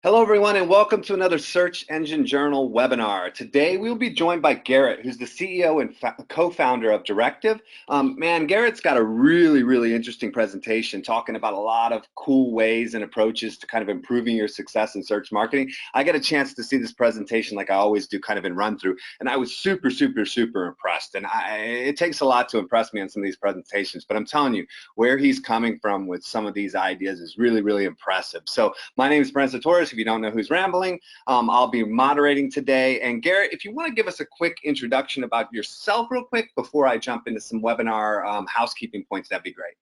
Hello, everyone, and welcome to another Search Engine Journal webinar. Today, we will be joined by Garrett, who's the CEO and co-founder of Directive. Man, Garrett's got a really interesting presentation talking about a lot of cool ways and approaches to kind of improving your success in search marketing. I got a chance to see this presentation like I always do, kind of in run-through, and I was super impressed. And it takes a lot to impress me on some of these presentations, but I'm telling you, where he's coming from with some of these ideas is really impressive. So my name is Brent Torres. If you don't know who's rambling, I'll be moderating today. And Garrett, if you want to give us a quick introduction about yourself real quick before I jump into some webinar housekeeping points, that'd be great.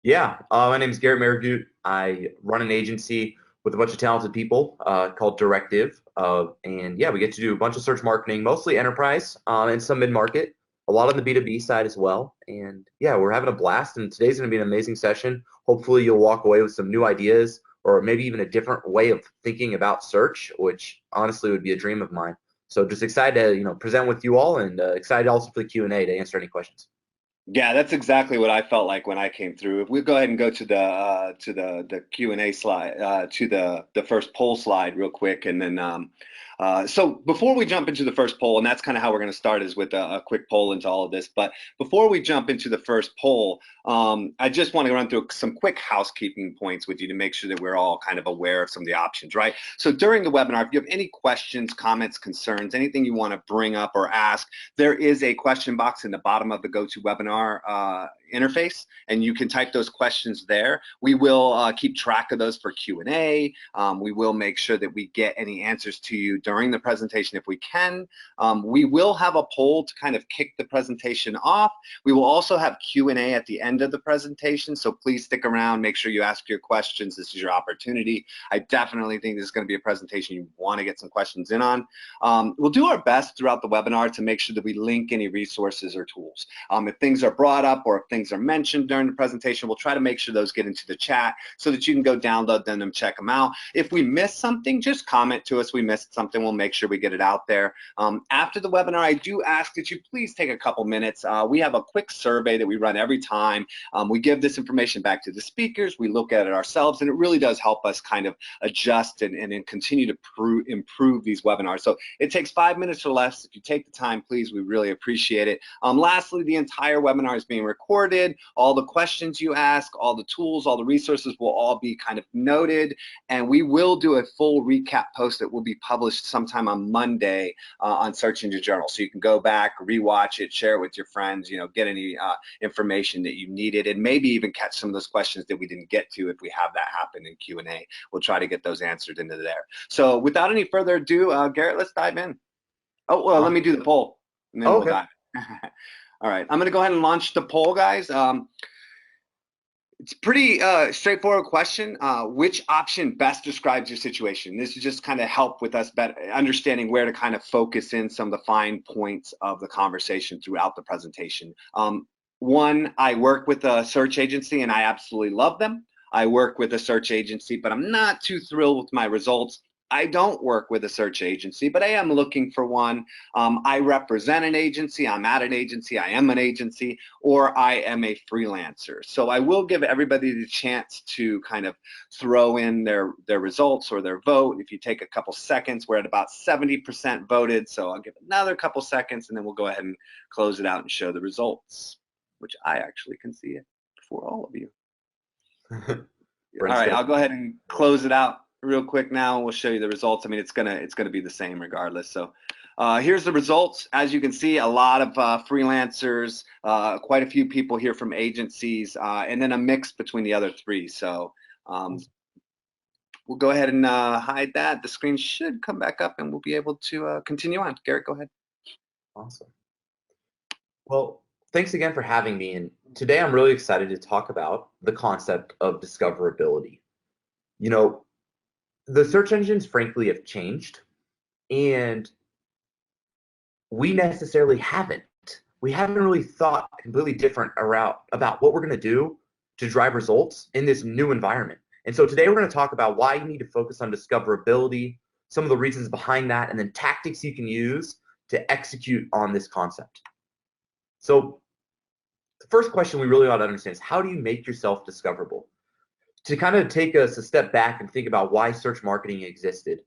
Yeah, my name is Garrett Mehrguth. I run an agency with a bunch of talented people called Directive. And yeah, we get to do a bunch of search marketing, mostly enterprise and some mid-market, a lot on the B2B side as well. And yeah, we're having a blast, and today's going to be an amazing session. Hopefully you'll walk away with some new ideas or maybe even a different way of thinking about search, which honestly would be a dream of mine. So just excited to present with you all, and excited also for the Q&A to answer any questions. Yeah, that's exactly what I felt like when I came through. If we go ahead and go to the Q&A slide, to the first poll slide real quick, and then so before we jump into the first poll, and that's kind of how we're going to start, is with a quick poll into all of this. But before we jump into the first poll, I just want to run through some quick housekeeping points with you to make sure that we're all kind of aware of some of the options, right? So during the webinar, if you have any questions, comments, concerns, anything you want to bring up or ask, there is a question box in the bottom of the GoToWebinar interface, and you can type those questions there. We will keep track of those for Q&A. We will make sure that we get any answers to you during the presentation if we can. We will have a poll to kind of kick the presentation off. We will also have Q&A at the end of the presentation, so please stick around, make sure you ask your questions. This is your opportunity. I definitely think this is going to be a presentation you want to get some questions in on. We'll do our best throughout the webinar to make sure that we link any resources or tools. If things are brought up or if things are mentioned during the presentation, we'll try to make sure those get into the chat so that you can go download them and check them out. If we miss something, just comment to us. We missed something, we'll make sure we get it out there. After the webinar, I do ask that you please take a couple minutes. We have a quick survey that we run every time. We give this information back to the speakers. We look at it ourselves, and it really does help us kind of adjust and continue to improve these webinars. So it takes 5 minutes or less. If you take the time, please, we really appreciate it. Lastly, the entire webinar is being recorded. All the questions you ask, all the tools, all the resources will all be kind of noted, and we will do a full recap post that will be published sometime on Monday on Search Engine Journal. So you can go back, rewatch it, share it with your friends, get any information that you needed, and maybe even catch some of those questions that we didn't get to if we have that happen in Q&A. We'll try to get those answered into there. So without any further ado, Garrett, let's dive in. Oh, well, let me do the poll, and then we'll dive in. All right, I'm going to go ahead and launch the poll, guys. It's a pretty straightforward question. Which option best describes your situation? This is just kind of help with us better understanding where to kind of focus in some of the fine points of the conversation throughout the presentation. One, I work with a search agency and I absolutely love them. I work with a search agency, but I'm not too thrilled with my results. I don't work with a search agency, but I am looking for one. I represent an agency, I'm at an agency, I am an agency, or I am a freelancer. So I will give everybody the chance to kind of throw in their results or their vote. If you take a couple seconds, we're at about 70% voted, so I'll give another couple seconds, and then we'll go ahead and close it out and show the results, which I actually can see it for all of you. All right, I'll go ahead and close it out real quick now. We'll show you the results. I mean, it's gonna be the same regardless. So here's the results. As you can see, a lot of freelancers, quite a few people here from agencies, and then a mix between the other three. So we'll go ahead and hide that. The screen should come back up and we'll be able to continue on. Garrett, go ahead. Awesome. Well, thanks again for having me. And today I'm really excited to talk about the concept of discoverability. The search engines, frankly, have changed, and we necessarily haven't. We haven't really thought completely different about what we're going to do to drive results in this new environment. And so today we're going to talk about why you need to focus on discoverability, some of the reasons behind that, and then tactics you can use to execute on this concept. So the first question we really ought to understand is, how do you make yourself discoverable? to kind of take us a step back and think about why search marketing existed.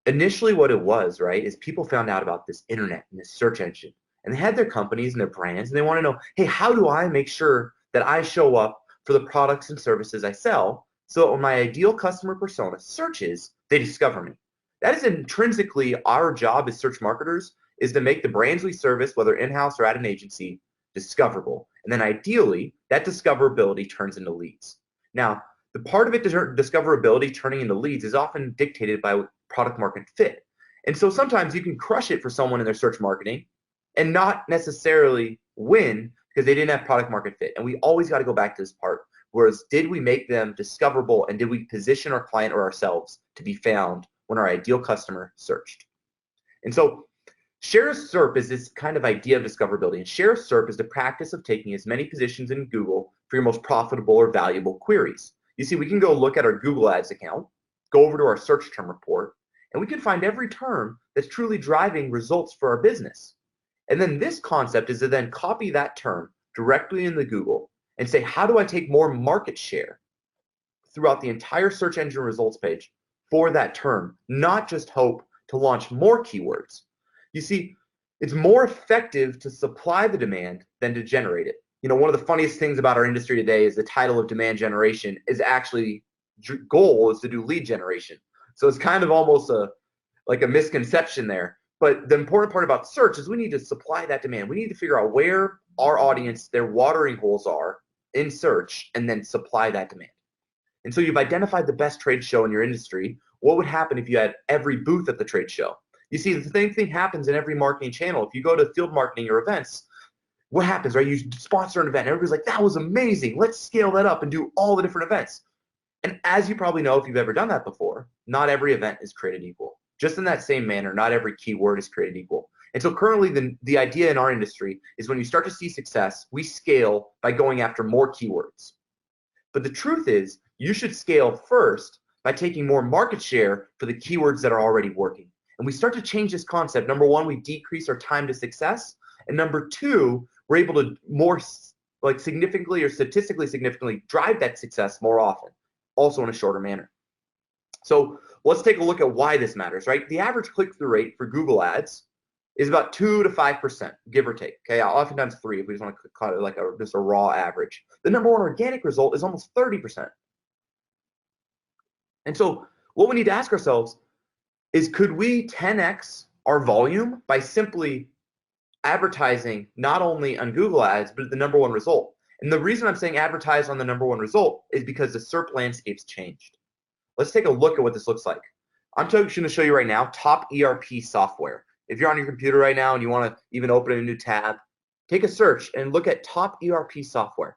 Initially, what it was, right, is people found out about this internet and this search engine, and they had their companies and their brands, and they want to know, hey, how do I make sure that I show up for the products and services I sell so that when my ideal customer persona searches, they discover me? That is intrinsically our job as search marketers, is to make the brands we service, whether in-house or at an agency, discoverable. And then ideally, that discoverability turns into leads. Now, the part of it, discoverability turning into leads, is often dictated by product market fit. And so sometimes you can crush it for someone in their search marketing and not necessarily win because they didn't have product market fit. And we always got to go back to this part. Whereas, did we make them discoverable, and did we position our client or ourselves to be found when our ideal customer searched? And so share of SERP is this kind of idea of discoverability. And share of SERP is the practice of taking as many positions in Google for your most profitable or valuable queries. You see, we can go look at our Google Ads account, go over to our search term report, and we can find every term that's truly driving results for our business. And then this concept is to then copy that term directly in the Google and say, how do I take more market share throughout the entire search engine results page for that term, not just hope to launch more keywords. You see, it's more effective to supply the demand than to generate it. You know, one of the funniest things about our industry today is the title of demand generation is actually goal is to do lead generation. So it's kind of almost like a misconception there. But the important part about search is we need to supply that demand. We need to figure out where our audience, their watering holes are in search, and then supply that demand. And so you've identified the best trade show in your industry. What would happen if you had every booth at the trade show? You see, the same thing happens in every marketing channel. If you go to field marketing or events, what happens, right? You sponsor an event. Everybody's like, that was amazing. Let's scale that up and do all the different events. And as you probably know, if you've ever done that before, not every event is created equal. Just in that same manner, not every keyword is created equal. And so currently the idea in our industry is when you start to see success, we scale by going after more keywords. But the truth is, you should scale first by taking more market share for the keywords that are already working. And we start to change this concept. Number one, we decrease our time to success. And number two, we're able to more like significantly or statistically significantly drive that success more often, also in a shorter manner. So let's take a look at why this matters, right? The average click-through rate for Google Ads is about 2 to 5%, give or take. Okay, oftentimes 3 if we just want to call it like just a raw average. The number one organic result is almost 30%. And so what we need to ask ourselves is, could we 10x our volume by simply advertising not only on Google Ads, but the number one result? And the reason I'm saying advertise on the number one result is because the SERP landscape's changed. Let's take a look at what this looks like. I'm going to show you right now top ERP software. If you're on your computer right now and you want to even open a new tab, take a search and look at top ERP software.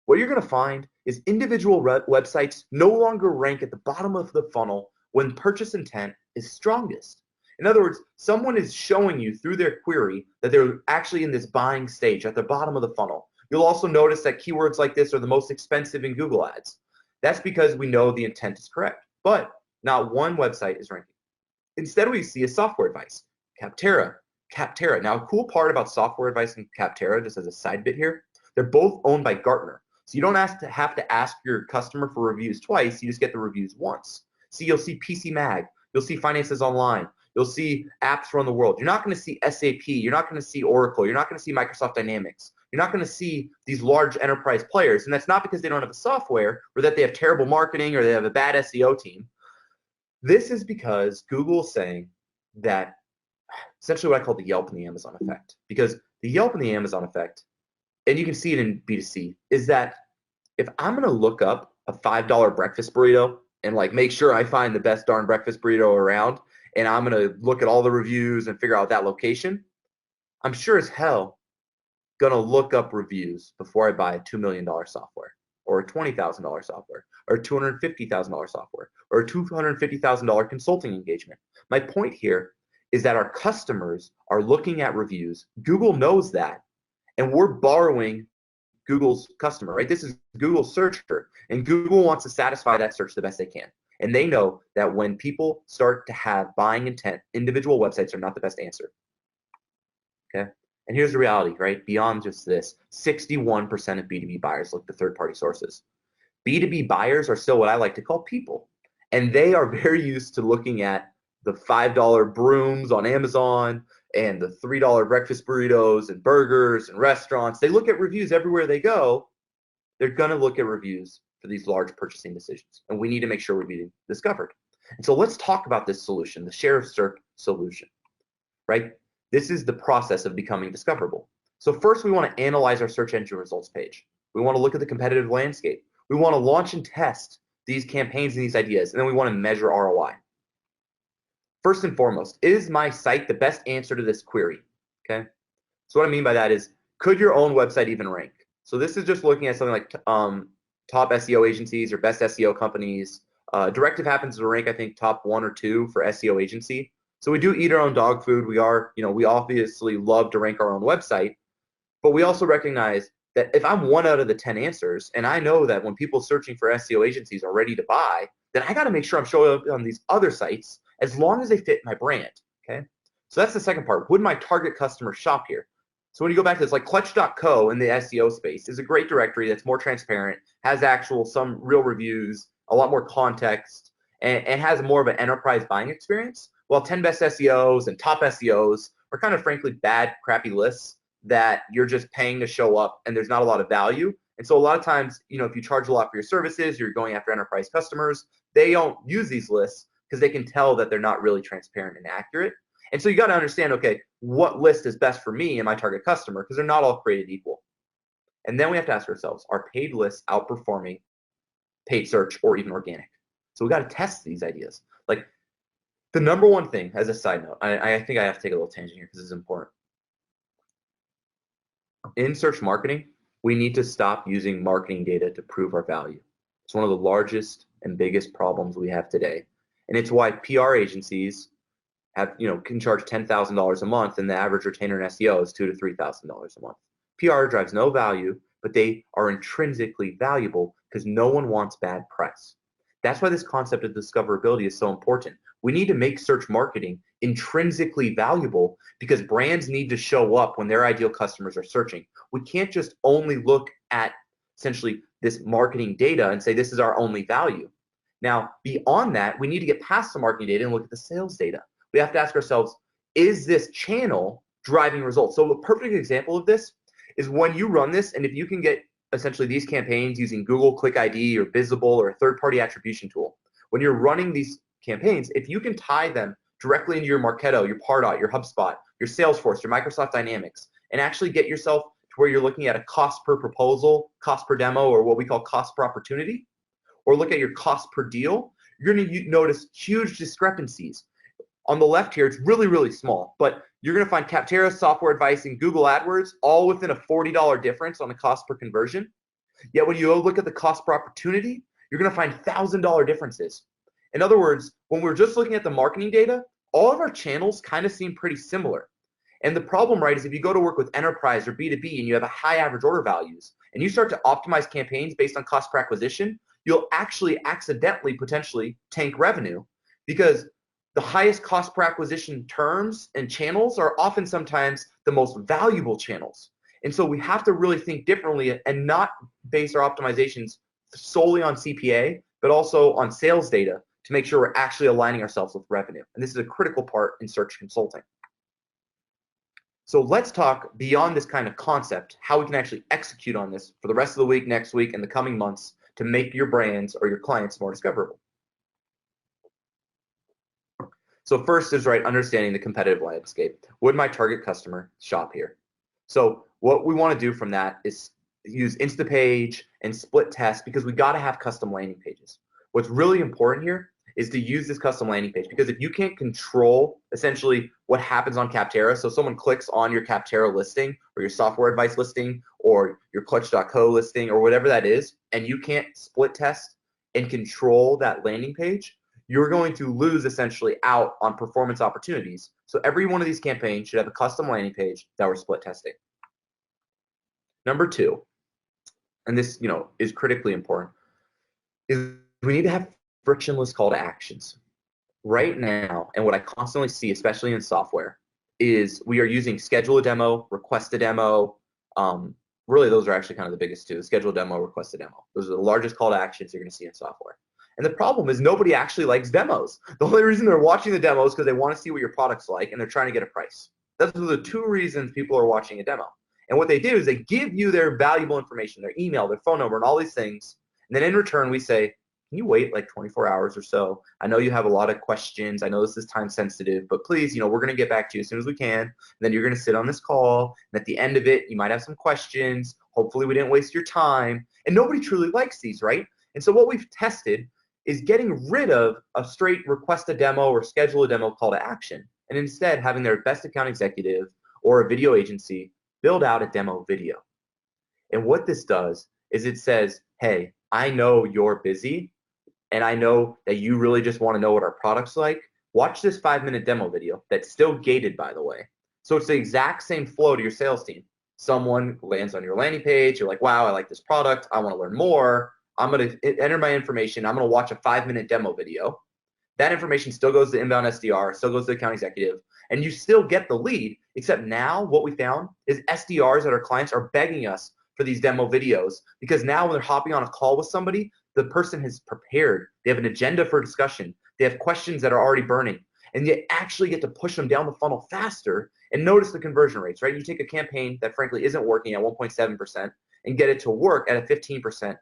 What you're going to find is individual websites no longer rank at the bottom of the funnel when purchase intent is strongest. In other words, someone is showing you through their query that they're actually in this buying stage at the bottom of the funnel. You'll also notice that keywords like this are the most expensive in Google Ads. That's because we know the intent is correct, but not one website is ranking. Instead, we see a software advice, Capterra. Now, a cool part about software advice and Capterra, just as a side bit here, they're both owned by Gartner. So you don't have to ask your customer for reviews twice. You just get the reviews once. See, you'll see PC Mag. You'll see Finances Online. You'll see apps around the world. You're not going to see SAP. You're not going to see Oracle. You're not going to see Microsoft Dynamics. You're not going to see these large enterprise players. And that's not because they don't have a software or that they have terrible marketing or they have a bad SEO team. This is because Google is saying that essentially what I call the Yelp and the Amazon effect. Because the Yelp and the Amazon effect, and you can see it in B2C, is that if I'm going to look up a $5 breakfast burrito and like make sure I find the best darn breakfast burrito around, and I'm going to look at all the reviews and figure out that location, I'm sure as hell going to look up reviews before I buy a $2 million software or a $20,000 software or a $250,000 software or a $250,000 consulting engagement. My point here is that our customers are looking at reviews. Google knows that, and we're borrowing Google's customer, right? This is Google's searcher, and Google wants to satisfy that search the best they can. And they know that when people start to have buying intent, individual websites are not the best answer. Okay? And here's the reality, right? Beyond just this, 61% of B2B buyers look to third-party sources. B2B buyers are still what I like to call people. And they are very used to looking at the $5 brooms on Amazon and the $3 breakfast burritos and burgers and restaurants. They look at reviews everywhere they go. They're going to look at reviews for these large purchasing decisions. And we need to make sure we're being discovered. And so let's talk about this solution, the share of search solution, right? This is the process of becoming discoverable. So first, we want to analyze our search engine results page. We want to look at the competitive landscape. We want to launch and test these campaigns and these ideas, and then we want to measure ROI. First and foremost, is my site the best answer to this query? Okay. So what I mean by that is, could your own website even rank? So this is just looking at something like top SEO agencies or best SEO companies. Directive happens to rank, I think, top 1 or 2 for SEO agency. So we do eat our own dog food. We obviously love to rank our own website, but we also recognize that if I'm 1 out of the 10 answers, and I know that when people searching for SEO agencies are ready to buy, then I got to make sure I'm showing up on these other sites as long as they fit my brand. Okay. So that's the second part. Would my target customer shop here? So when you go back to this, like clutch.co in the SEO space is a great directory that's more transparent, has some real reviews, a lot more context, and has more of an enterprise buying experience. While 10 best SEOs and top SEOs are kind of frankly bad, crappy lists that you're just paying to show up and there's not a lot of value. And so a lot of times, if you charge a lot for your services, you're going after enterprise customers, they don't use these lists because they can tell that they're not really transparent and accurate. And so you got to understand, okay, what list is best for me and my target customer, because they're not all created equal. And then we have to ask ourselves, are paid lists outperforming paid search or even organic? So we got to test these ideas. Like the number one thing, as a side note, I think I have to take a little tangent here because this is important. In search marketing, we need to stop using marketing data to prove our value. It's one of the largest and biggest problems we have today. And it's why PR agencies can charge $10,000 a month, and the average retainer in SEO is $2,000 to $3,000 a month. PR drives no value, but they are intrinsically valuable because no one wants bad press. That's why this concept of discoverability is so important. We need to make search marketing intrinsically valuable because brands need to show up when their ideal customers are searching. We can't just only look at essentially this marketing data and say this is our only value. Now, beyond that, we need to get past the marketing data and look at the sales data. We have to ask ourselves, is this channel driving results? So a perfect example of this is when you run this, and if you can get essentially these campaigns using Google Click ID or Visible or a third-party attribution tool, when you're running these campaigns, if you can tie them directly into your Marketo, your Pardot, your HubSpot, your Salesforce, your Microsoft Dynamics, and actually get yourself to where you're looking at a cost per proposal, cost per demo, or what we call cost per opportunity, or look at your cost per deal, you're going to notice huge discrepancies. On the left here, it's really, really small, but you're going to find Capterra, Software Advice, and Google AdWords all within a $40 difference on the cost per conversion. Yet when you look at the cost per opportunity, you're going to find $1,000 differences. In other words, when we're just looking at the marketing data, all of our channels kind of seem pretty similar. And the problem, right, is if you go to work with enterprise or B2B and you have a high average order values and you start to optimize campaigns based on cost per acquisition, you'll actually accidentally potentially tank revenue because the highest cost per acquisition terms and channels are often sometimes the most valuable channels. And so we have to really think differently and not base our optimizations solely on CPA, but also on sales data to make sure we're actually aligning ourselves with revenue. And this is a critical part in search consulting. So let's talk beyond this kind of concept, how we can actually execute on this for the rest of the week, next week, and the coming months to make your brands or your clients more discoverable. So first is understanding the competitive landscape. Would my target customer shop here? So what we want to do from that is use Instapage and split test because we got to have custom landing pages. What's really important here is to use this custom landing page because if you can't control essentially what happens on Capterra, so someone clicks on your Capterra listing or your Software Advice listing or your clutch.co listing or whatever that is, and you can't split test and control that landing page, you're going to lose essentially out on performance opportunities. So every one of these campaigns should have a custom landing page that we're split testing. Number two, and this is critically important, is we need to have frictionless call to actions. Right now, and what I constantly see, especially in software, is we are using schedule a demo, request a demo, Really, those are actually kind of the biggest two: schedule a demo, request a demo. Those are the largest call to actions you're going to see in software. And the problem is nobody actually likes demos. The only reason they're watching the demo is because they want to see what your product's like and they're trying to get a price. Those are the two reasons people are watching a demo. And what they do is they give you their valuable information, their email, their phone number, and all these things. And then in return, we say, can you wait like 24 hours or so? I know you have a lot of questions. I know this is time sensitive, but please, we're going to get back to you as soon as we can. And then you're going to sit on this call. And at the end of it, you might have some questions. Hopefully we didn't waste your time. And nobody truly likes these, right? And so what we've tested is getting rid of a straight request a demo or schedule a demo call to action, and instead having their best account executive or a video agency build out a demo video. And what this does is it says, hey, I know you're busy, and I know that you really just want to know what our product's like. Watch this 5-minute demo video that's still gated, by the way. So it's the exact same flow to your sales team. Someone lands on your landing page. You're like, wow, I like this product. I want to learn more. I'm going to enter my information. I'm going to watch a 5-minute demo video. That information still goes to inbound SDR, still goes to the account executive, and you still get the lead, except now what we found is SDRs that our clients are begging us for these demo videos, because now when they're hopping on a call with somebody, the person has prepared. They have an agenda for discussion. They have questions that are already burning, and you actually get to push them down the funnel faster. And notice the conversion rates, right? You take a campaign that frankly isn't working at 1.7% and get it to work at a 15%.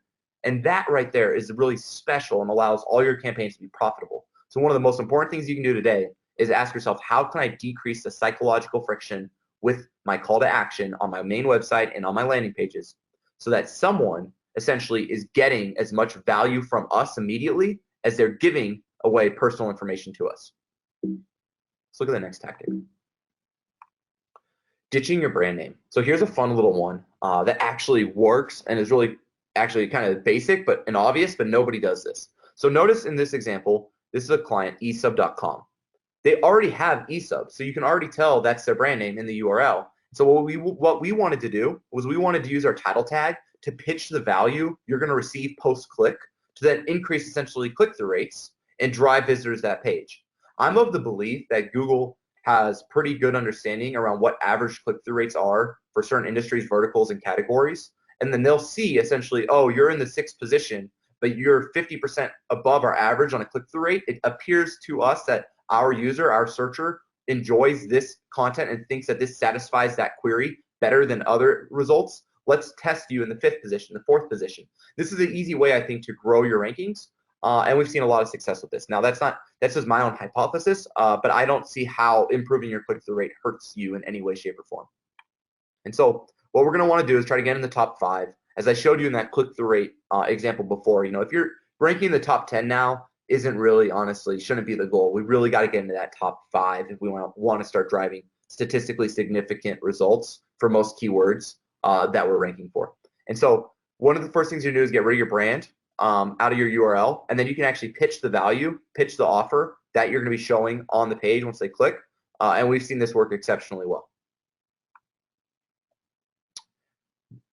And that right there is really special and allows all your campaigns to be profitable. So one of the most important things you can do today is ask yourself, how can I decrease the psychological friction with my call to action on my main website and on my landing pages so that someone essentially is getting as much value from us immediately as they're giving away personal information to us. Let's look at the next tactic. Ditching your brand name. So here's a fun little one that actually works and is really actually kind of basic and obvious, but nobody does this. So notice in this example, this is a client, esub.com. They already have esub, so you can already tell that's their brand name in the URL. So what we wanted to do was we wanted to use our title tag to pitch the value you're going to receive post-click to then increase essentially click-through rates and drive visitors to that page. I'm of the belief that Google has pretty good understanding around what average click-through rates are for certain industries, verticals, and categories. And then they'll see essentially, oh, you're in the 6th position, but you're 50% above our average on a click-through rate. It appears to us that our user, our searcher, enjoys this content and thinks that this satisfies that query better than other results. Let's test you in the 5th position, the 4th position. This is an easy way, I think, to grow your rankings. And we've seen a lot of success with this. Now, that's just my own hypothesis, but I don't see how improving your click-through rate hurts you in any way, shape, or form. And so what we're going to want to do is try to get in the top 5. As I showed you in that click-through rate example before, if you're ranking in the top 10 now, isn't really, honestly, shouldn't be the goal. We really got to get into that top 5 if we want to start driving statistically significant results for most keywords that we're ranking for. And so one of the first things you do is get rid of your brand out of your URL, and then you can actually pitch the value, pitch the offer that you're going to be showing on the page once they click. And we've seen this work exceptionally well.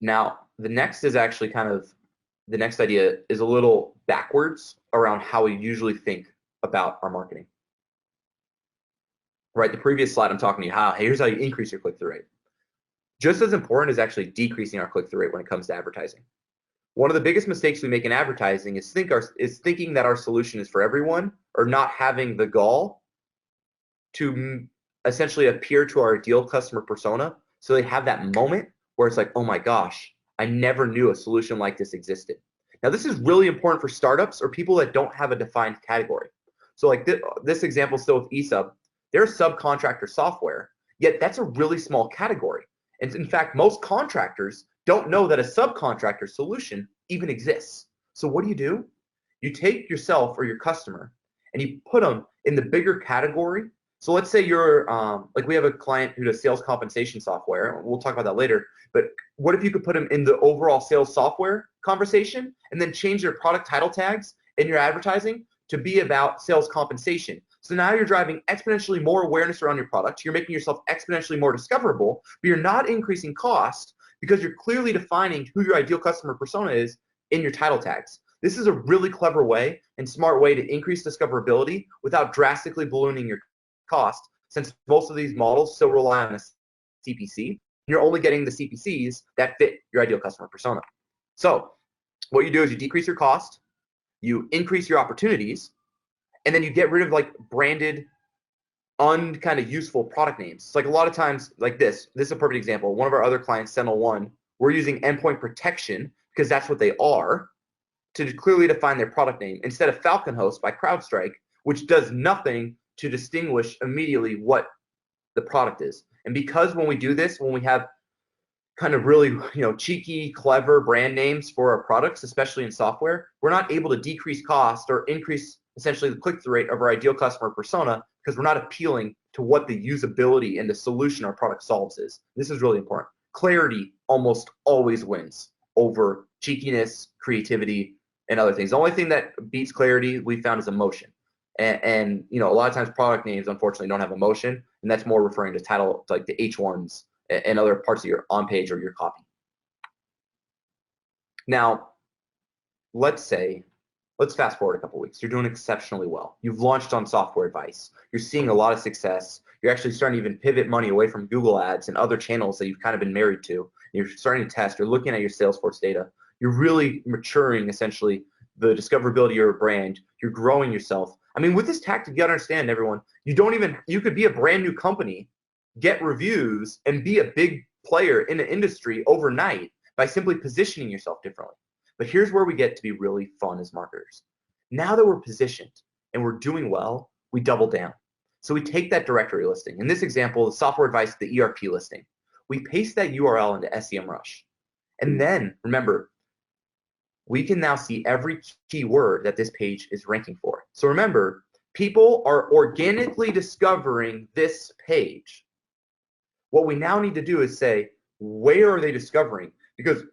Now, the next is actually the next idea is a little backwards around how we usually think about our marketing. Right, the previous slide I'm talking to you, here's how you increase your click-through rate. Just as important is actually decreasing our click-through rate when it comes to advertising. One of the biggest mistakes we make in advertising is thinking that our solution is for everyone, or not having the gall to essentially appear to our ideal customer persona so they have that moment where it's like, oh my gosh, I never knew a solution like this existed. Now, this is really important for startups or people that don't have a defined category. So like this example still with esub, they're subcontractor software, yet that's a really small category. And in fact, most contractors don't know that a subcontractor solution even exists. So what do? You take yourself or your customer and you put them in the bigger category. So let's say you're, like we have a client who does sales compensation software. We'll talk about that later. But what if you could put them in the overall sales software conversation and then change their product title tags in your advertising to be about sales compensation? So now you're driving exponentially more awareness around your product. You're making yourself exponentially more discoverable, but you're not increasing cost because you're clearly defining who your ideal customer persona is in your title tags. This is a really clever way and smart way to increase discoverability without drastically ballooning your cost, since most of these models still rely on a CPC. You're only getting the CPCs that fit your ideal customer persona. So what you do is you decrease your cost, you increase your opportunities, and then you get rid of like branded, kind of useful product names. It's like a lot of times like this is a perfect example. One of our other clients, Sentinel-1, we're using endpoint protection because that's what they are, to clearly define their product name instead of Falcon Host by CrowdStrike, which does nothing to distinguish immediately what the product is. And because when we do this, when we have kind of really cheeky, clever brand names for our products, especially in software, we're not able to decrease cost or increase essentially the click-through rate of our ideal customer persona because we're not appealing to what the usability and the solution our product solves is. This is really important. Clarity almost always wins over cheekiness, creativity, and other things. The only thing that beats clarity we found is emotion. And a lot of times product names unfortunately don't have emotion, and that's more referring to title, like the H1s and other parts of your on page or your copy. Now, let's fast forward a couple weeks. You're doing exceptionally well. You've launched on Software Advice. You're seeing a lot of success. You're actually starting to even pivot money away from Google Ads and other channels that you've kind of been married to. You're starting to test. You're looking at your Salesforce data. You're really maturing essentially the discoverability of your brand. You're growing yourself. I mean, with this tactic, you gotta understand, everyone, you could be a brand new company, get reviews, and be a big player in the industry overnight by simply positioning yourself differently. But here's where we get to be really fun as marketers. Now that we're positioned and we're doing well, we double down. So we take that directory listing. In this example, the Software Advice, the ERP listing. We paste that URL into SEMrush. And then, remember, we can now see every keyword that this page is ranking for. So remember, people are organically discovering this page. What we now need to do is say, where are they discovering? Because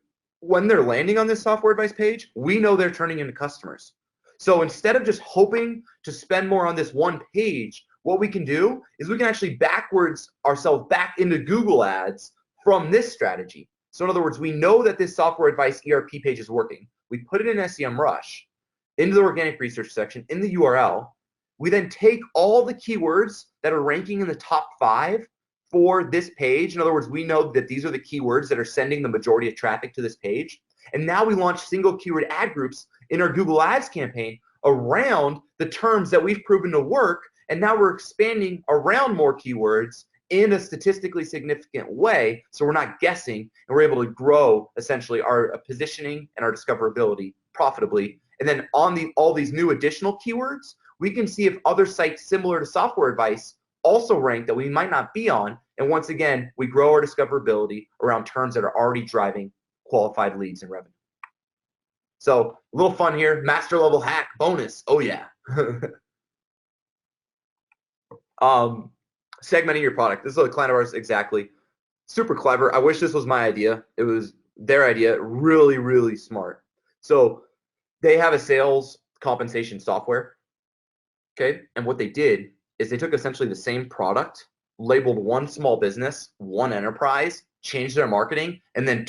when they're landing on this Software Advice page, we know they're turning into customers. So instead of just hoping to spend more on this one page, what we can do is we can actually backwards ourselves back into Google Ads from this strategy. So in other words, we know that this Software Advice ERP page is working. We put it in SEMrush, into the organic research section, in the URL. We then take all the keywords that are ranking in the top 5 for this page. In other words, we know that these are the keywords that are sending the majority of traffic to this page. And now we launch single keyword ad groups in our Google Ads campaign around the terms that we've proven to work. And now we're expanding around more keywords in a statistically significant way, so we're not guessing, and we're able to grow essentially our positioning and our discoverability profitably. And then on all these new additional keywords, we can see if other sites similar to Software Advice also rank that we might not be on. And once again, we grow our discoverability around terms that are already driving qualified leads and revenue. So a little fun here, master level hack bonus. Oh yeah. Segmenting your product. This is a client of ours, exactly. Super clever. I wish this was my idea. It was their idea. Really, really smart. So they have a sales compensation software. Okay. And what they did is they took essentially the same product, labeled one small business, one enterprise, changed their marketing, and then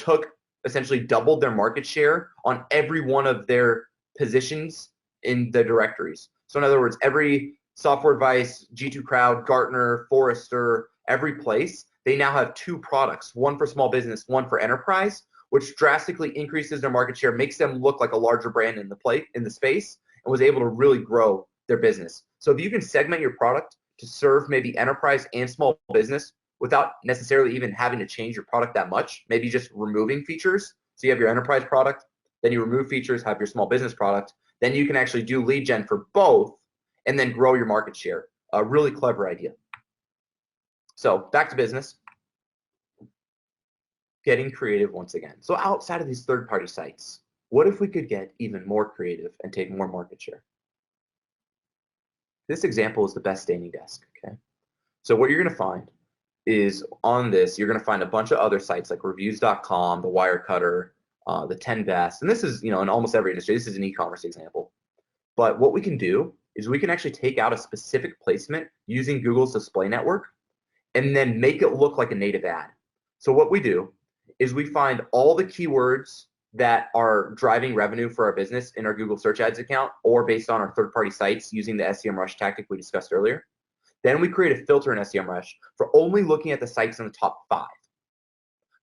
essentially doubled their market share on every one of their positions in the directories. So in other words, every Software Advice, G2 Crowd, Gartner, Forrester, every place, they now have 2 products, one for small business, one for enterprise, which drastically increases their market share, makes them look like a larger brand in the space, and was able to really grow their business. So if you can segment your product to serve maybe enterprise and small business without necessarily even having to change your product that much, maybe just removing features. So you have your enterprise product, then you remove features, have your small business product, then you can actually do lead gen for both and then grow your market share. A really clever idea. So back to business. Getting creative once again. So outside of these third-party sites, what if we could get even more creative and take more market share? This example is the best standing desk, okay? So what you're gonna find is on this, you're gonna find a bunch of other sites like reviews.com, the Wirecutter, the 10 Best, and this is, in almost every industry, this is an e-commerce example. But what we can do is we can actually take out a specific placement using Google's display network and then make it look like a native ad. So what we do is we find all the keywords that are driving revenue for our business in our Google Search Ads account or based on our third-party sites using the SEMrush tactic we discussed earlier. Then we create a filter in SEMrush for only looking at the sites in the top 5.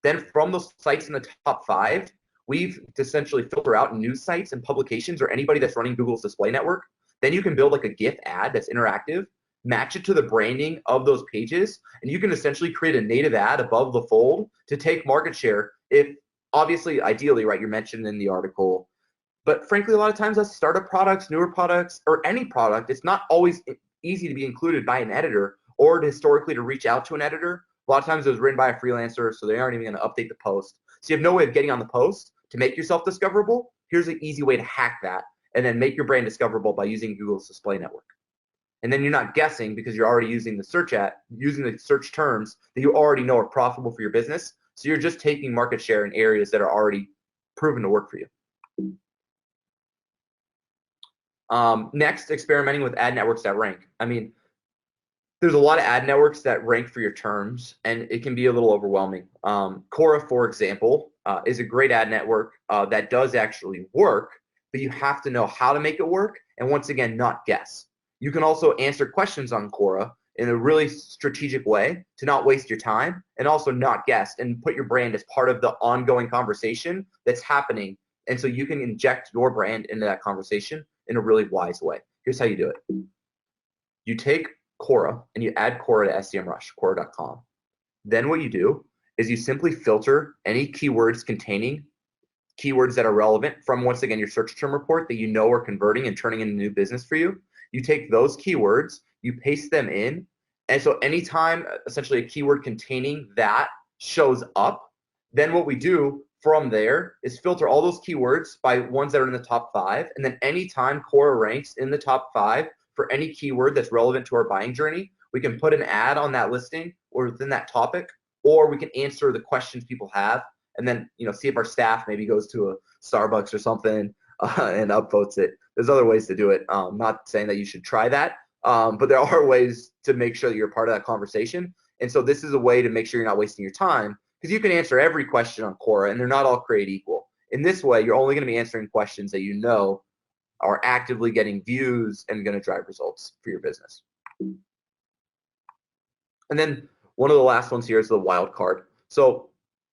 Then from those sites in the top 5, we've essentially filter out news sites and publications or anybody that's running Google's display network. Then you can build like a GIF ad that's interactive, match it to the branding of those pages, and you can essentially create a native ad above the fold to take market share if, obviously, ideally, right, you're mentioned in the article. But frankly, a lot of times that's startup products, newer products, or any product. It's not always easy to be included by an editor or historically to reach out to an editor. A lot of times it was written by a freelancer, so they aren't even going to update the post. So you have no way of getting on the post to make yourself discoverable. Here's an easy way to hack that and then make your brand discoverable by using Google's display network. And then you're not guessing because you're already using the search terms that you already know are profitable for your business. So you're just taking market share in areas that are already proven to work for you. Next, experimenting with ad networks that rank. I mean, there's a lot of ad networks that rank for your terms, and it can be a little overwhelming. Quora, for example, is a great ad network that does actually work, but you have to know how to make it work, and once again, not guess. You can also answer questions on Quora in a really strategic way to not waste your time and also not guess and put your brand as part of the ongoing conversation that's happening. And so you can inject your brand into that conversation in a really wise way. Here's how you do it. You take Quora and you add Quora to SEMrush, Quora.com. Then what you do is you simply filter any keywords containing keywords that are relevant from, once again, your search term report that you know are converting and turning into new business for you. You take those keywords, you paste them in, and so anytime essentially a keyword containing that shows up, then what we do from there is filter all those keywords by ones that are in the top 5, and then anytime Quora ranks in the top 5 for any keyword that's relevant to our buying journey, we can put an ad on that listing or within that topic, or we can answer the questions people have, and then see if our staff maybe goes to a Starbucks or something and upvotes it. There's other ways to do it. Not saying that you should try that, but there are ways to make sure that you're part of that conversation. And so this is a way to make sure you're not wasting your time, because you can answer every question on Quora, and they're not all created equal. In this way, you're only going to be answering questions that you know are actively getting views and going to drive results for your business. And then one of the last ones here is the wild card. So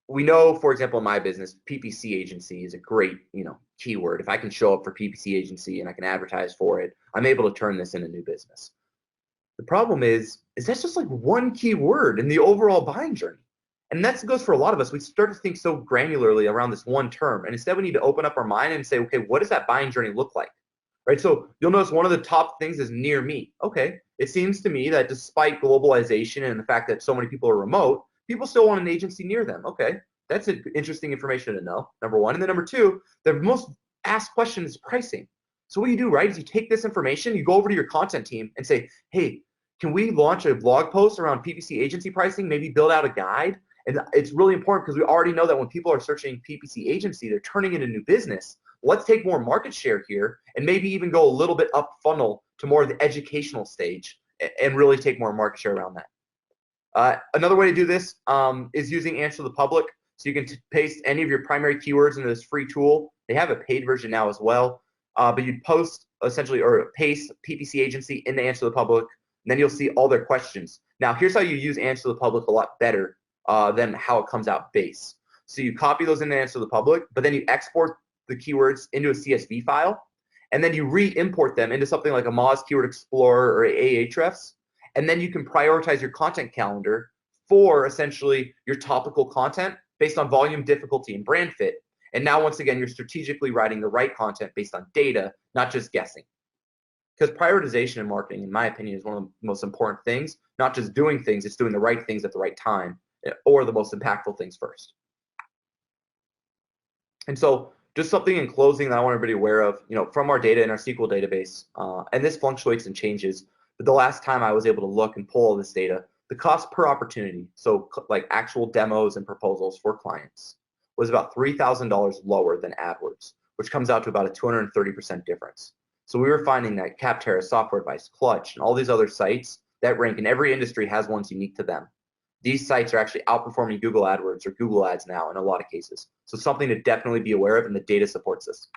we know, for example, in my business, PPC agency is a great, keyword. If I can show up for PPC agency and I can advertise for it, I'm able to turn this into new business. The problem is that's just like one keyword in the overall buying journey. And that goes for a lot of us. We start to think so granularly around this one term. And instead we need to open up our mind and say, okay, what does that buying journey look like? Right? So you'll notice one of the top things is near me. Okay, it seems to me that despite globalization and the fact that so many people are remote, people still want an agency near them. Okay, that's interesting information to know, number one. And then number two, the most asked question is pricing. So what you do, right, is you take this information, you go over to your content team and say, hey, can we launch a blog post around PPC agency pricing, maybe build out a guide? And it's really important because we already know that when people are searching PPC agency, they're turning into new business. Let's take more market share here and maybe even go a little bit up funnel to more of the educational stage and really take more market share around that. Another way to do this is using Answer the Public. So you can paste any of your primary keywords into this free tool. They have a paid version now as well. But you'd post essentially or paste PPC agency into Answer the Public, and then you'll see all their questions. Now, here's how you use Answer the Public a lot better than how it comes out base. So you copy those into Answer the Public, but then you export the keywords into a CSV file, and then you re-import them into something like a Moz Keyword Explorer or Ahrefs, and then you can prioritize your content calendar for essentially your topical content based on volume, difficulty, and brand fit. And now, once again, you're strategically writing the right content based on data, not just guessing. Because prioritization in marketing, in my opinion, is one of the most important things. Not just doing things, it's doing the right things at the right time, or the most impactful things first. And so just something in closing that I want everybody aware of, from our data in our SQL database, and this fluctuates and changes, but the last time I was able to look and pull all this data, the cost per opportunity, so like actual demos and proposals for clients, was about $3,000 lower than AdWords, which comes out to about a 230% difference. So we were finding that Capterra, Software Advice, Clutch, and all these other sites that rank in every industry has ones unique to them. These sites are actually outperforming Google AdWords or Google Ads now in a lot of cases. So something to definitely be aware of, and the data supports this.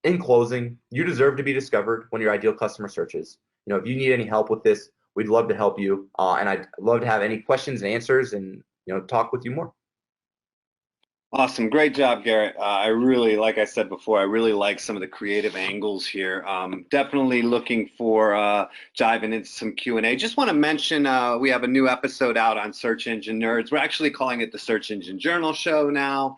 In closing, you deserve to be discovered when your ideal customer searches. If you need any help with this, we'd love to help you. And I'd love to have any questions and answers. And talk with you more. Awesome. Great job, Garrett. I really, like I said before, I really like some of the creative angles here. Definitely looking for diving into some Q&A. Just want to mention we have a new episode out on Search Engine Nerds. We're actually calling it the Search Engine Journal Show now.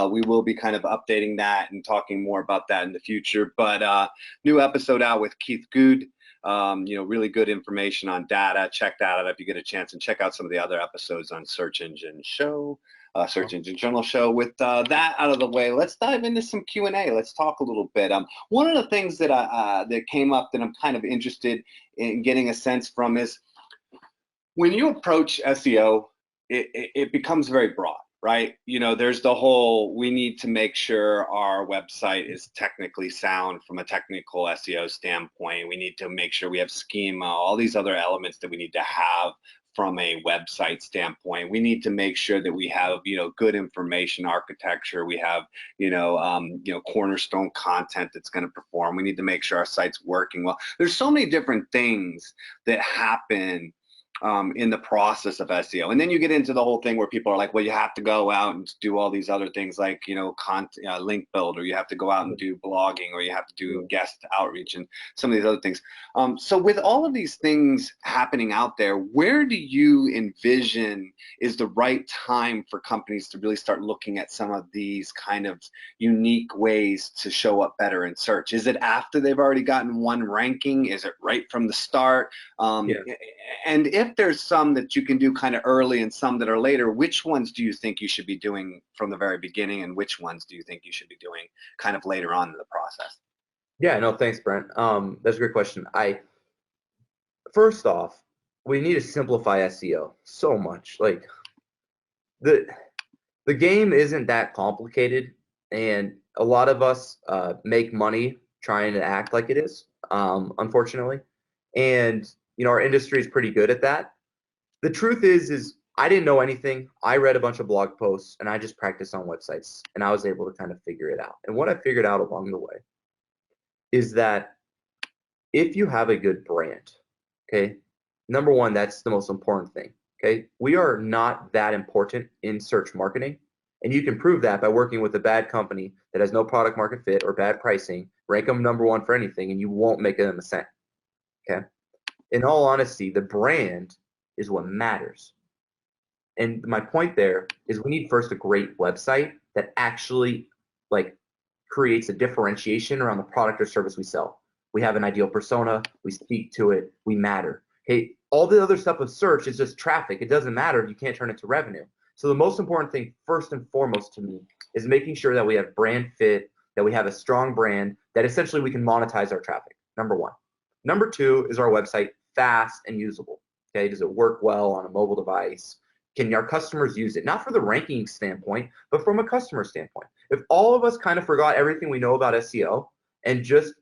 We will be kind of updating that and talking more about that in the future. But new episode out with Keith Good. Really good information on data. Check that out if you get a chance, and check out some of the other episodes on Search Engine Search Engine Journal Show. With that out of the way, let's dive into some Q&A. Let's talk a little bit. One of the things that that came up that I'm kind of interested in getting a sense from is when you approach SEO, it becomes very broad, right? There's the whole, we need to make sure our website is technically sound from a technical SEO standpoint. We need to make sure we have schema, all these other elements that we need to have from a website standpoint. We need to make sure that we have, good information architecture. We have, cornerstone content that's going to perform. We need to make sure our site's working well. There's so many different things that happen in the process of SEO. And then you get into the whole thing where people are like, well, you have to go out and do all these other things like, link build, or you have to go out and do blogging, or you have to do guest outreach and some of these other things. So with all of these things happening out there, where do you envision is the right time for companies to really start looking at some of these kind of unique ways to show up better in search? Is it after they've already gotten one ranking? Is it right from the start? And if there's some that you can do kind of early and some that are later, which ones do you think you should be doing from the very beginning, and which ones do you think you should be doing kind of later on in the process? Yeah, no, thanks, Brent. That's a great question. First off, we need to simplify SEO so much. Like the game isn't that complicated, and a lot of us make money trying to act like it is, unfortunately. And our industry is pretty good at that. The truth is I didn't know anything. I read a bunch of blog posts, and I just practiced on websites, and I was able to kind of figure it out. And what I figured out along the way is that if you have a good brand, okay, number one, that's the most important thing, okay? We are not that important in search marketing, and you can prove that by working with a bad company that has no product market fit or bad pricing, rank them number one for anything, and you won't make them a cent, okay? In all honesty, the brand is what matters. And my point there is we need first a great website that actually creates a differentiation around the product or service we sell. We have an ideal persona, we speak to it, we matter. Okay, all the other stuff of search is just traffic. It doesn't matter if you can't turn it to revenue. So the most important thing, first and foremost to me, is making sure that we have brand fit, that we have a strong brand, that essentially we can monetize our traffic, number one. Number two is our website fast and usable. Okay, does it work well on a mobile device? Can our customers use it? Not for the ranking standpoint, but from a customer standpoint. If all of us kind of forgot everything we know about SEO and just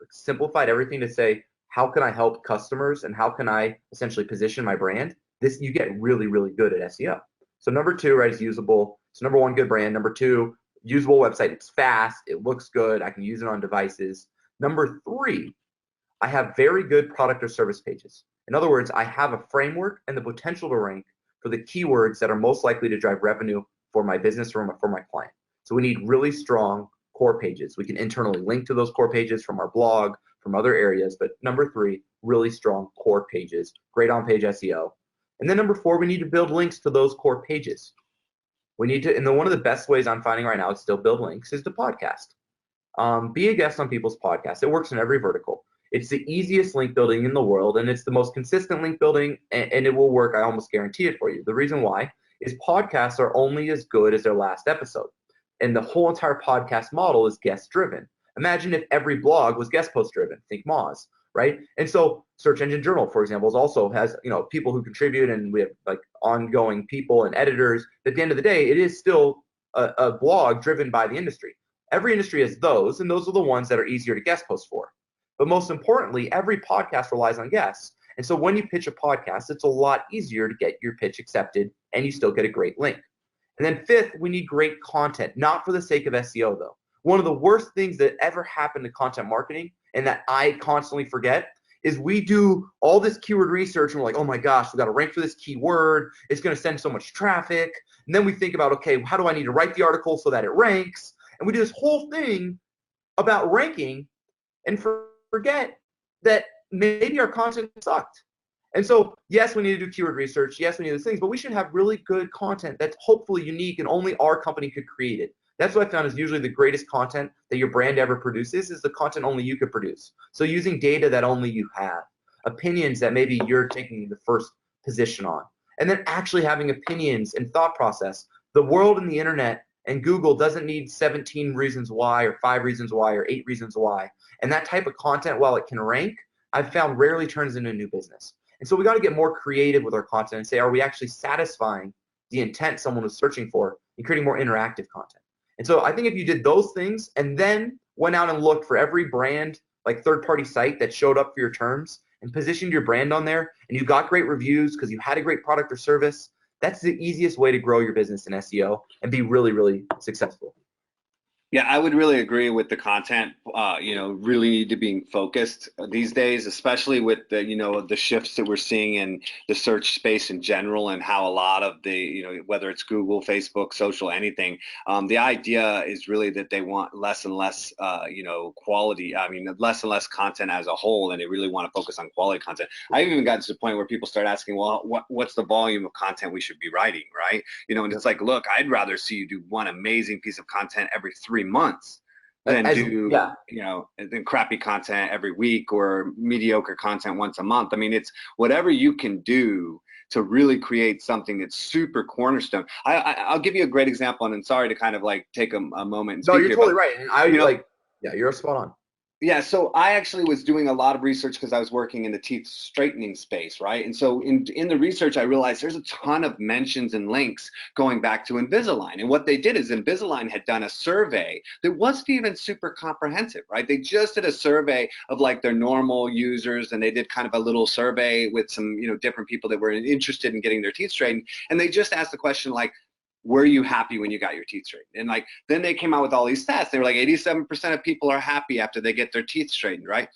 simplified everything to say, how can I help customers and how can I essentially position my brand? You get really, really good at SEO. So number two, right, is usable. So number one, good brand. Number two, usable website. It's fast. It looks good. I can use it on devices. Number three, I have very good product or service pages. In other words, I have a framework and the potential to rank for the keywords that are most likely to drive revenue for my business or for my client. So we need really strong core pages. We can internally link to those core pages from our blog, from other areas. But number three, really strong core pages, great on-page SEO. And then number four, we need to build links to those core pages. We need to, and one of the best ways I'm finding right now to still build links is the podcast. Be a guest on people's podcasts. It works in every vertical. It's the easiest link building in the world, and it's the most consistent link building, and it will work. I almost guarantee it for you. The reason why is podcasts are only as good as their last episode, and the whole entire podcast model is guest driven. Imagine if every blog was guest post driven. Think Moz, right? And so Search Engine Journal, for example, also has people who contribute, and we have ongoing people and editors. At the end of the day, it is still a blog driven by the industry. Every industry has those, and those are the ones that are easier to guest post for. But most importantly, every podcast relies on guests. And so when you pitch a podcast, it's a lot easier to get your pitch accepted, and you still get a great link. And then fifth, we need great content, not for the sake of SEO, though. One of the worst things that ever happened to content marketing, and that I constantly forget, is we do all this keyword research and we're like, oh my gosh, we got to rank for this keyword. It's going to send so much traffic. And then we think about, okay, how do I need to write the article so that it ranks? And we do this whole thing about ranking and forget that maybe our content sucked. And so, yes, we need to do keyword research. Yes, we need those things, but we should have really good content that's hopefully unique and only our company could create it. That's what I found is usually the greatest content that your brand ever produces is the content only you could produce. So using data that only you have, opinions that maybe you're taking the first position on, and then actually having opinions and thought process. The world and the internet and Google doesn't need 17 reasons why or 5 reasons why or 8 reasons why. And that type of content, while it can rank, I've found rarely turns into a new business. And so we got to get more creative with our content and say, are we actually satisfying the intent someone was searching for and creating more interactive content? And so I think if you did those things and then went out and looked for every brand, like third-party site that showed up for your terms and positioned your brand on there and you got great reviews because you had a great product or service, that's the easiest way to grow your business in SEO and be really, really successful. Yeah, I would really agree with the content, really need to be focused these days, especially with the shifts that we're seeing in the search space in general and how a lot of whether it's Google, Facebook, social, anything, the idea is really that they want less and less, quality. I mean, less and less content as a whole, and they really want to focus on quality content. I've even gotten to the point where people start asking, well, what's the volume of content we should be writing, right? And it's like, look, I'd rather see you do one amazing piece of content every 3 months than than crappy content every week or mediocre content once a month. I mean, it's whatever you can do to really create something that's super cornerstone. I'll give you a great example, and I'm sorry to kind of like take a moment and No, speak you're here, totally but, right. And you're spot on. yeah, so I actually was doing a lot of research because I was working in the teeth straightening space, right? And so in the research, I realized there's a ton of mentions and links going back to Invisalign. And what they did is Invisalign had done a survey that wasn't even super comprehensive, right? They just did a survey of like their normal users, and they did kind of a little survey with some, different people that were interested in getting their teeth straightened. And they just asked the question like, were you happy when you got your teeth straightened? And like, then they came out with all these stats. They were like 87% of people are happy after they get their teeth straightened, right?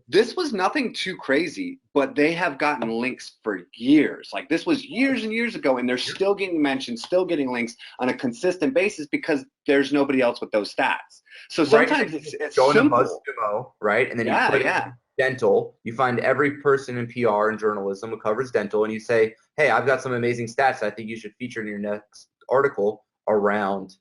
This was nothing too crazy, but they have gotten links for years. Like this was years and years ago, and they're still getting mentioned, still getting links on a consistent basis because there's nobody else with those stats. So sometimes it's going simple. to BuzzSumo, right? And then you put in dental, you find every person in PR and journalism who covers dental, and you say, hey, I've got some amazing stats I think you should feature in your next article around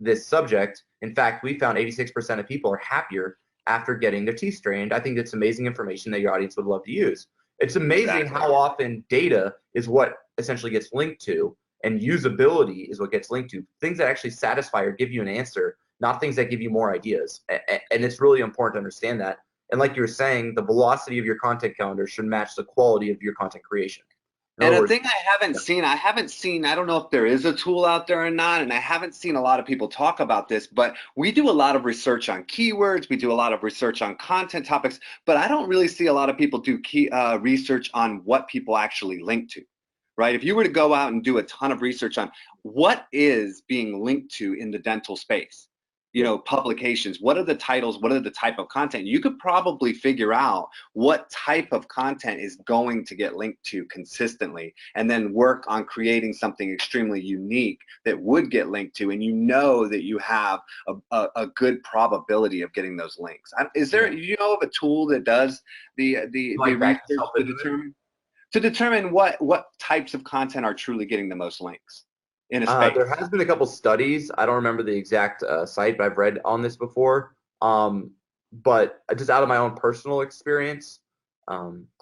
this subject. In fact, we found 86% of people are happier after getting their teeth straightened. I think it's amazing information that your audience would love to use. It's amazing how often data is what essentially gets linked to, and usability is what gets linked to. Things that actually satisfy or give you an answer, not things that give you more ideas. And it's really important to understand that. And like you were saying, the velocity of your content calendar should match the quality of your content creation. And a thing I haven't seen, I don't know if there is a tool out there or not, and I haven't seen a lot of people talk about this, but we do a lot of research on keywords, we do a lot of research on content topics, but I don't really see a lot of people do research on what people actually link to, right? If you were to go out and do a ton of research on what is being linked to in the dental space, publications, what are the titles, what are the type of content, you could probably figure out what type of content is going to get linked to consistently, and then work on creating something extremely unique that would get linked to, and that you have a good probability of getting those links. Is there, of a tool that does the research to determine what types of content are truly getting the most links in a space? There has been a couple studies. I don't remember the exact site, but I've read on this before. But just out of my own personal experience,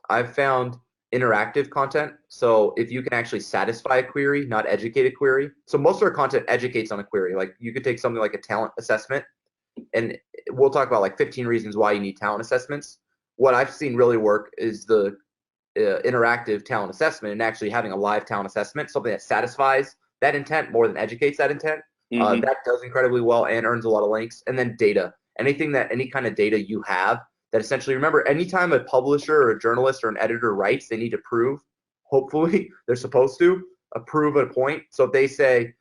I've found interactive content. So if you can actually satisfy a query, not educate a query. So most of our content educates on a query. Like you could take something like a talent assessment, and we'll talk about like 15 reasons why you need talent assessments. What I've seen really work is the interactive talent assessment, and actually having a live talent assessment, something that satisfies that intent more than educates that intent. That does incredibly well and earns a lot of links. And then data, any kind of data you have that essentially, remember, anytime a publisher or a journalist or an editor writes, they need to prove, hopefully they're supposed to prove a point. So if they say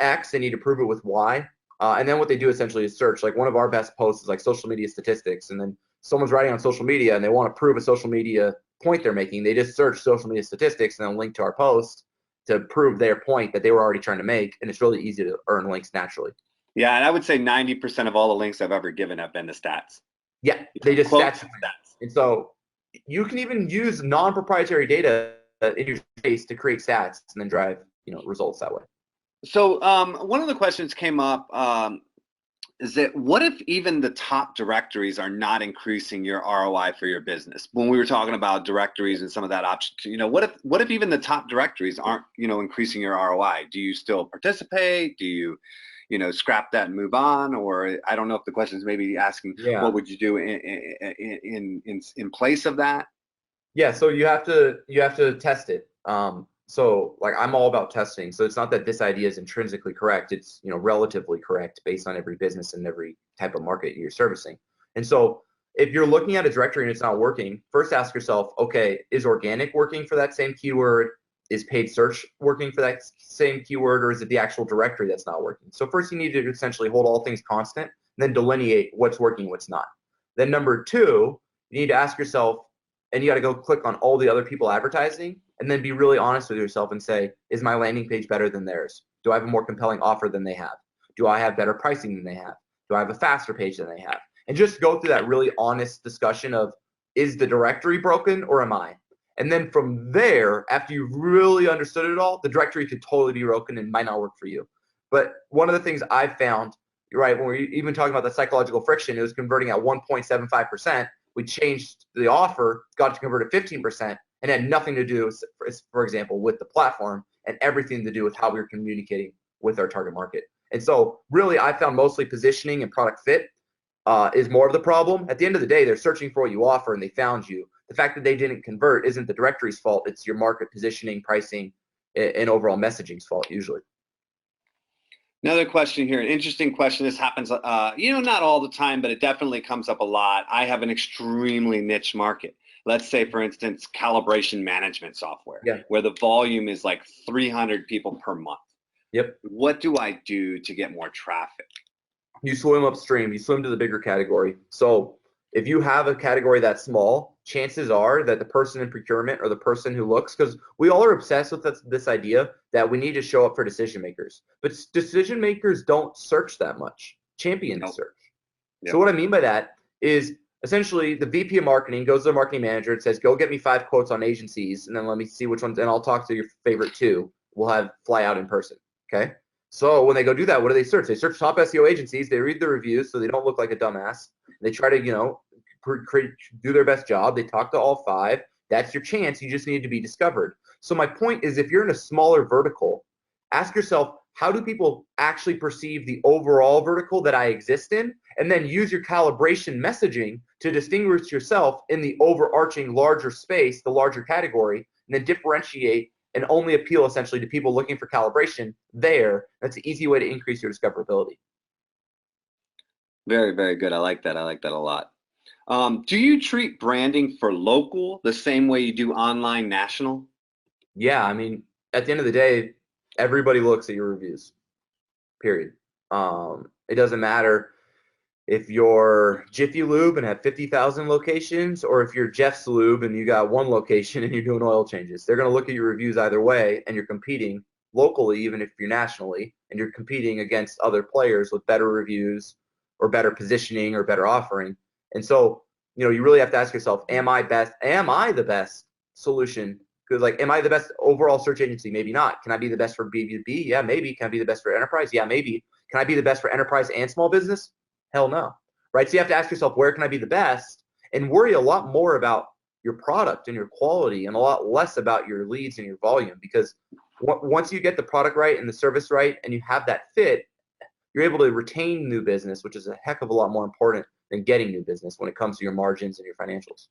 X, they need to prove it with Y. And then what they do essentially is search. Like one of our best posts is like social media statistics, and then someone's writing on social media and they want to prove a social media point they're making, they just search social media statistics and then link to our post to prove their point that they were already trying to make. And it's really easy to earn links naturally. Yeah, and I would say 90% of all the links I've ever given have been to stats. Yeah, they just Quotes stats. and stats. And so you can even use non-proprietary data in your space to create stats and then drive, results that way. So one of the questions came up is that what if even the top directories are not increasing your ROI for your business? When we were talking about directories and some of that option, what if even the top directories aren't, increasing your ROI? Do you still participate? Do you, scrap that and move on? Or I don't know if the question is maybe asking, what would you do in place of that? Yeah, so you have to test it. So like I'm all about testing. So it's not that this idea is intrinsically correct. It's relatively correct based on every business and every type of market you're servicing. And so if you're looking at a directory and it's not working, first ask yourself, okay, is organic working for that same keyword? Is paid search working for that same keyword, or is it the actual directory that's not working? So first you need to essentially hold all things constant, and then delineate what's working, what's not. Then number two, you need to ask yourself, and you got to go click on all the other people advertising and then be really honest with yourself and say, is my landing page better than theirs? Do I have a more compelling offer than they have? Do I have better pricing than they have? Do I have a faster page than they have? And just go through that really honest discussion of, is the directory broken or am I? And then from there, after you've really understood it all, the directory could totally be broken and might not work for you. But one of the things I've found, right, when we're even talking about the psychological friction, it was converting at 1.75%. We changed the offer, got to convert at 15%, and had nothing to do, for example, with the platform and everything to do with how we were communicating with our target market. And so really, I found mostly positioning and product fit is more of the problem. At the end of the day, they're searching for what you offer and they found you. The fact that they didn't convert isn't the directory's fault. It's your market positioning, pricing, and overall messaging's fault usually. Another question here, an interesting question. This happens, not all the time, but it definitely comes up a lot. I have an extremely niche market. Let's say, for instance, calibration management software, where the volume is like 300 people per month. Yep. What do I do to get more traffic? You swim upstream. You swim to the bigger category. So if you have a category that's small, chances are that the person in procurement or the person who looks, because we all are obsessed with this idea that we need to show up for decision makers, but decision makers don't search that much. Champions search. So what I mean by that is essentially the VP of marketing goes to the marketing manager and says, go get me 5 quotes on agencies, and then let me see which ones, and I'll talk to your favorite 2. We'll have fly out in person. Okay. So when they go do that, what do they search? They search top SEO agencies. They read the reviews so they don't look like a dumbass. They try to, do their best job. They talk to all 5. That's your chance. You just need to be discovered. So my point is, if you're in a smaller vertical, ask yourself, how do people actually perceive the overall vertical that I exist in? And then use your calibration messaging to distinguish yourself in the overarching larger space, the larger category, and then differentiate and only appeal essentially to people looking for calibration there. That's an easy way to increase your discoverability. Very, very good. I like that. I like that a lot. Do you treat branding for local the same way you do online national? Yeah, I mean, at the end of the day, everybody looks at your reviews, period. It doesn't matter if you're Jiffy Lube and have 50,000 locations, or if you're Jeff's Lube and you got 1 location and you're doing oil changes. They're going to look at your reviews either way, and you're competing locally, even if you're nationally, and you're competing against other players with better reviews or better positioning or better offering. And so, you really have to ask yourself, am I the best solution? Because am I the best overall search agency? Maybe not. Can I be the best for B2B? Yeah, maybe. Can I be the best for enterprise? Yeah, maybe. Can I be the best for enterprise and small business? Hell no. Right? So you have to ask yourself, where can I be the best? And worry a lot more about your product and your quality and a lot less about your leads and your volume, because once you get the product right and the service right and you have that fit, you're able to retain new business, which is a heck of a lot more important than getting new business when it comes to your margins and your financials.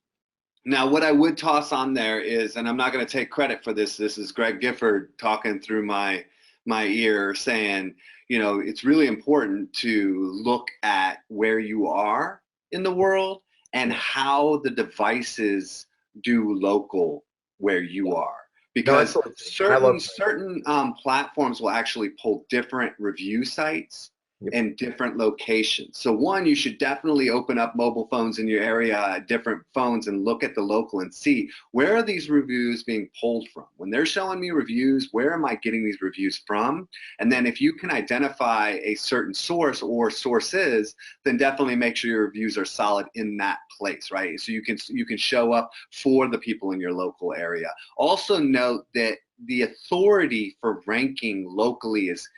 Now, what I would toss on there is, and I'm not going to take credit for this, this is Greg Gifford talking through my ear saying, it's really important to look at where you are in the world and how the devices do local where you are. Because certain platforms will actually pull different review sites Yep. and different locations. So one, you should definitely open up mobile phones in your area, different phones, and look at the local and see where are these reviews being pulled from. When they're showing me reviews, where am I getting these reviews from? And then if you can identify a certain source or sources, then definitely make sure your reviews are solid in that place, right? So you can show up for the people in your local area. Also note that the authority for ranking locally is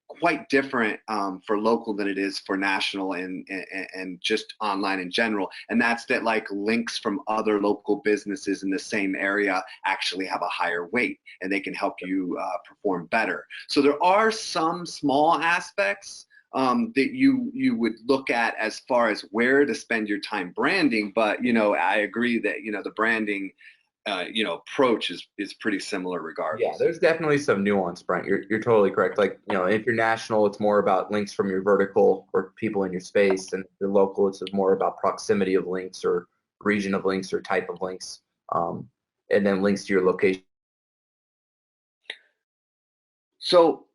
quite different for local than it is for national and just online in general. And that's that like links from other local businesses in the same area actually have a higher weight and they can help you perform better. So there are some small aspects that you would look at as far as where to spend your time branding. But, I agree that, the branding approach is pretty similar Yeah, regardless. there's definitely some nuance, Brent. You're totally correct. Like, if you're national, it's more about links from your vertical or people in your space, and if you're local, it's more about proximity of links or region of links or type of links, and then links to your location. So,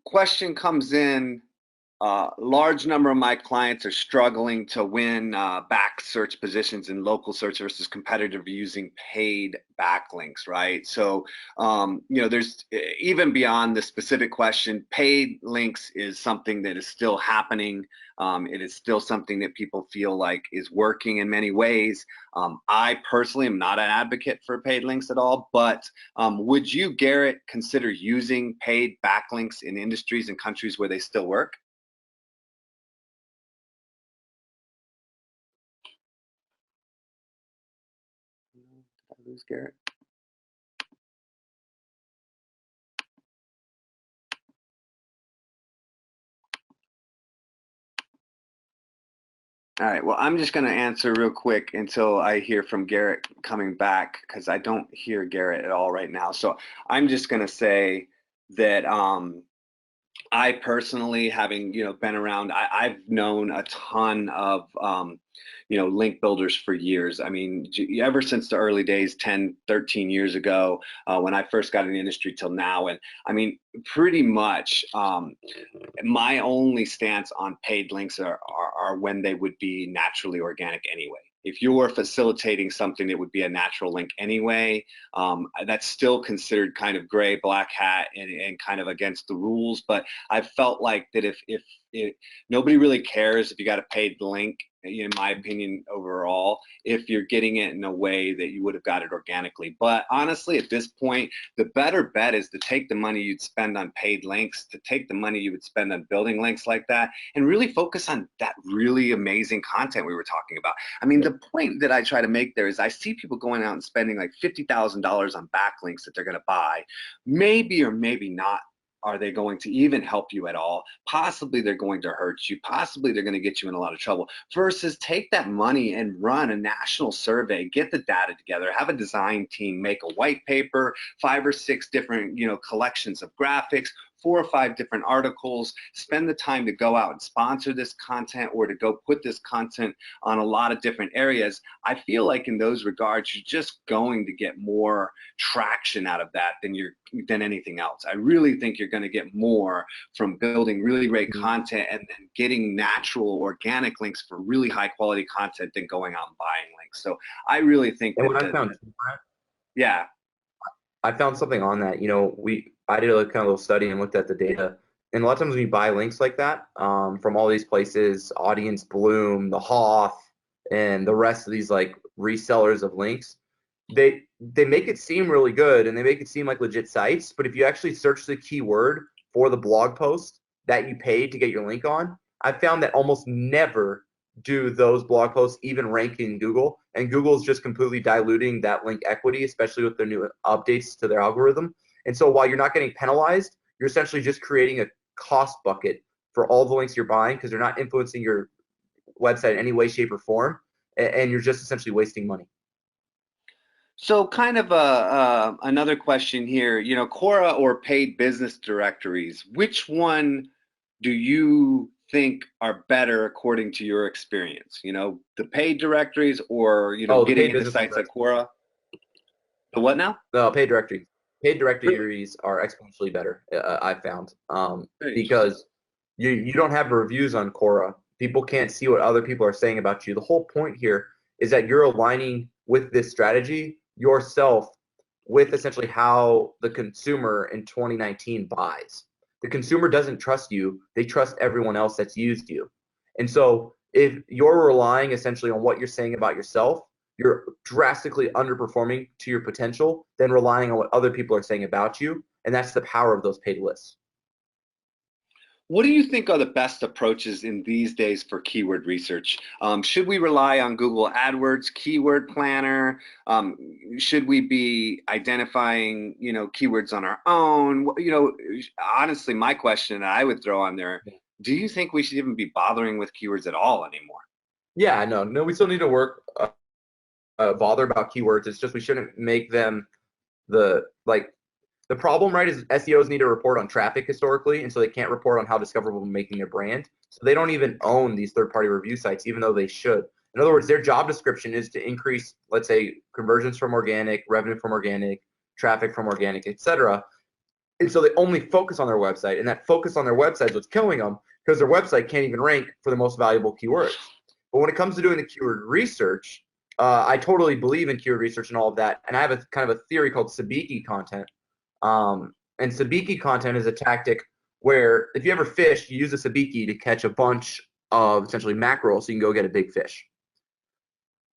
question comes in. Large number of my clients are struggling to win back search positions in local search versus competitive using paid backlinks, right? So, there's even beyond the specific question, paid links is something that is still happening. It is still something that people feel like is working in many ways. I personally am not an advocate for paid links at all, but would you, Garrett, consider using paid backlinks in industries and countries where they still work? Did I lose Garrett? All right, well, I'm just going to answer real quick until I hear from Garrett coming back because I don't hear Garrett at all right now. So I'm just going to say that I personally, having been around, I've known a ton of link builders for years. I mean, ever since the early days, 10, 13 years ago, when I first got in the industry till now. And I mean, pretty much my only stance on paid links are when they would be naturally organic anyway. If you're facilitating something that would be a natural link anyway, that's still considered kind of gray, black hat, and kind of against the rules. But I felt like that if nobody really cares if you got a paid link, in my opinion, overall, if you're getting it in a way that you would have got it organically. But honestly, at this point, the better bet is to take the money you'd spend on paid links, to take the money you would spend on building links like that, and really focus on that really amazing content we were talking about. I mean, the point that I try to make there is I see people going out and spending like $50,000 on backlinks that they're going to buy. Maybe or maybe not are they going to even help you at all? Possibly they're going to hurt you. Possibly they're going to get you in a lot of trouble. Versus take that money and run a national survey, get the data together, have a design team, make a white paper, 5 or 6 different, collections of graphics, 4 or 5 different articles, spend the time to go out and sponsor this content or to go put this content on a lot of different areas. I feel like in those regards, you're just going to get more traction out of that than anything else. I really think you're going to get more from building really great content and then getting natural organic links for really high quality content than going out and buying links. So I really think And that what I found, yeah. I found something on that. I did a kind of little study and looked at the data. And a lot of times when you buy links like that from all these places, Audience Bloom, the Hoth, and the rest of these like resellers of links, they make it seem really good and they make it seem like legit sites. But if you actually search the keyword for the blog post that you paid to get your link on, I found that almost never do those blog posts even rank in Google. And Google is just completely diluting that link equity, especially with their new updates to their algorithm. And so while you're not getting penalized, you're essentially just creating a cost bucket for all the links you're buying because they're not influencing your website in any way, shape, or form. And you're just essentially wasting money. So kind of another question here, Quora or paid business directories, which one do you think are better according to your experience? The paid directories or, Oh, the getting paid into business sites like directories. Quora? The what now? No, paid directories. Paid Really? directories are exponentially better, I found, Very interesting. because You don't have reviews on Quora. People can't see what other people are saying about you. The whole point here is that you're aligning with this strategy yourself with essentially how the consumer in 2019 buys. The consumer doesn't trust you, they trust everyone else that's used you. And so if you're relying essentially on what you're saying about yourself, you're drastically underperforming to your potential than relying on what other people are saying about you. And that's the power of those paid lists. What do you think are the best approaches in these days for keyword research? Should we rely on Google AdWords keyword planner? Should we be identifying, keywords on our own? Honestly, my question that I would throw on there, do you think we should even be bothering with keywords at all anymore? Yeah, no, we still need to work bother about keywords. It's just we shouldn't make them the problem, right, is SEOs need to report on traffic historically, and so they can't report on how discoverable making their brand. So they don't even own these third-party review sites, even though they should. In other words, their job description is to increase, let's say, conversions from organic, revenue from organic, traffic from organic, etc. And so they only focus on their website, and that focus on their website is what's killing them because their website can't even rank for the most valuable keywords. But when it comes to doing the keyword research, I totally believe in keyword research and all of that. And I have a kind of a theory called sabiki content. And sabiki content is a tactic where if you ever fish, you use a sabiki to catch a bunch of essentially mackerel so you can go get a big fish.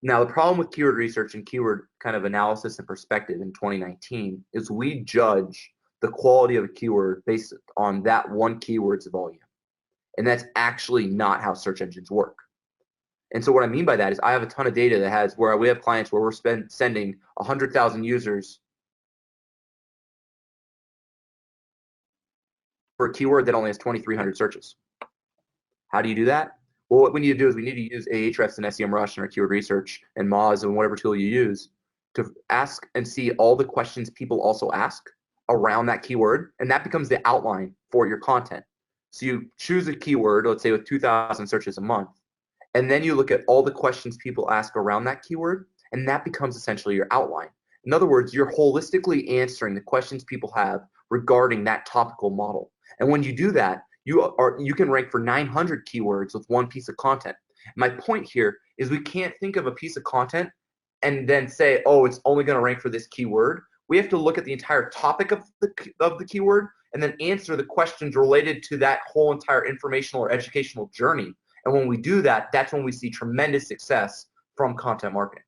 Now, the problem with keyword research and keyword kind of analysis and perspective in 2019 is we judge the quality of a keyword based on that one keyword's volume. And that's actually not how search engines work. And so what I mean by that is I have a ton of data that has where we have clients where we're sending 100,000 users for a keyword that only has 2,300 searches. How do you do that? Well, what we need to do is we need to use Ahrefs and SEMrush and our keyword research and Moz and whatever tool you use to ask and see all the questions people also ask around that keyword, and that becomes the outline for your content. So you choose a keyword, let's say with 2,000 searches a month, and then you look at all the questions people ask around that keyword, and that becomes essentially your outline. In other words, you're holistically answering the questions people have regarding that topical model. And when you do that, you can rank for 900 keywords with one piece of content. My point here is we can't think of a piece of content and then say, oh, it's only going to rank for this keyword. We have to look at the entire topic of the keyword and then answer the questions related to that whole entire informational or educational journey. And when we do that, that's when we see tremendous success from content marketing.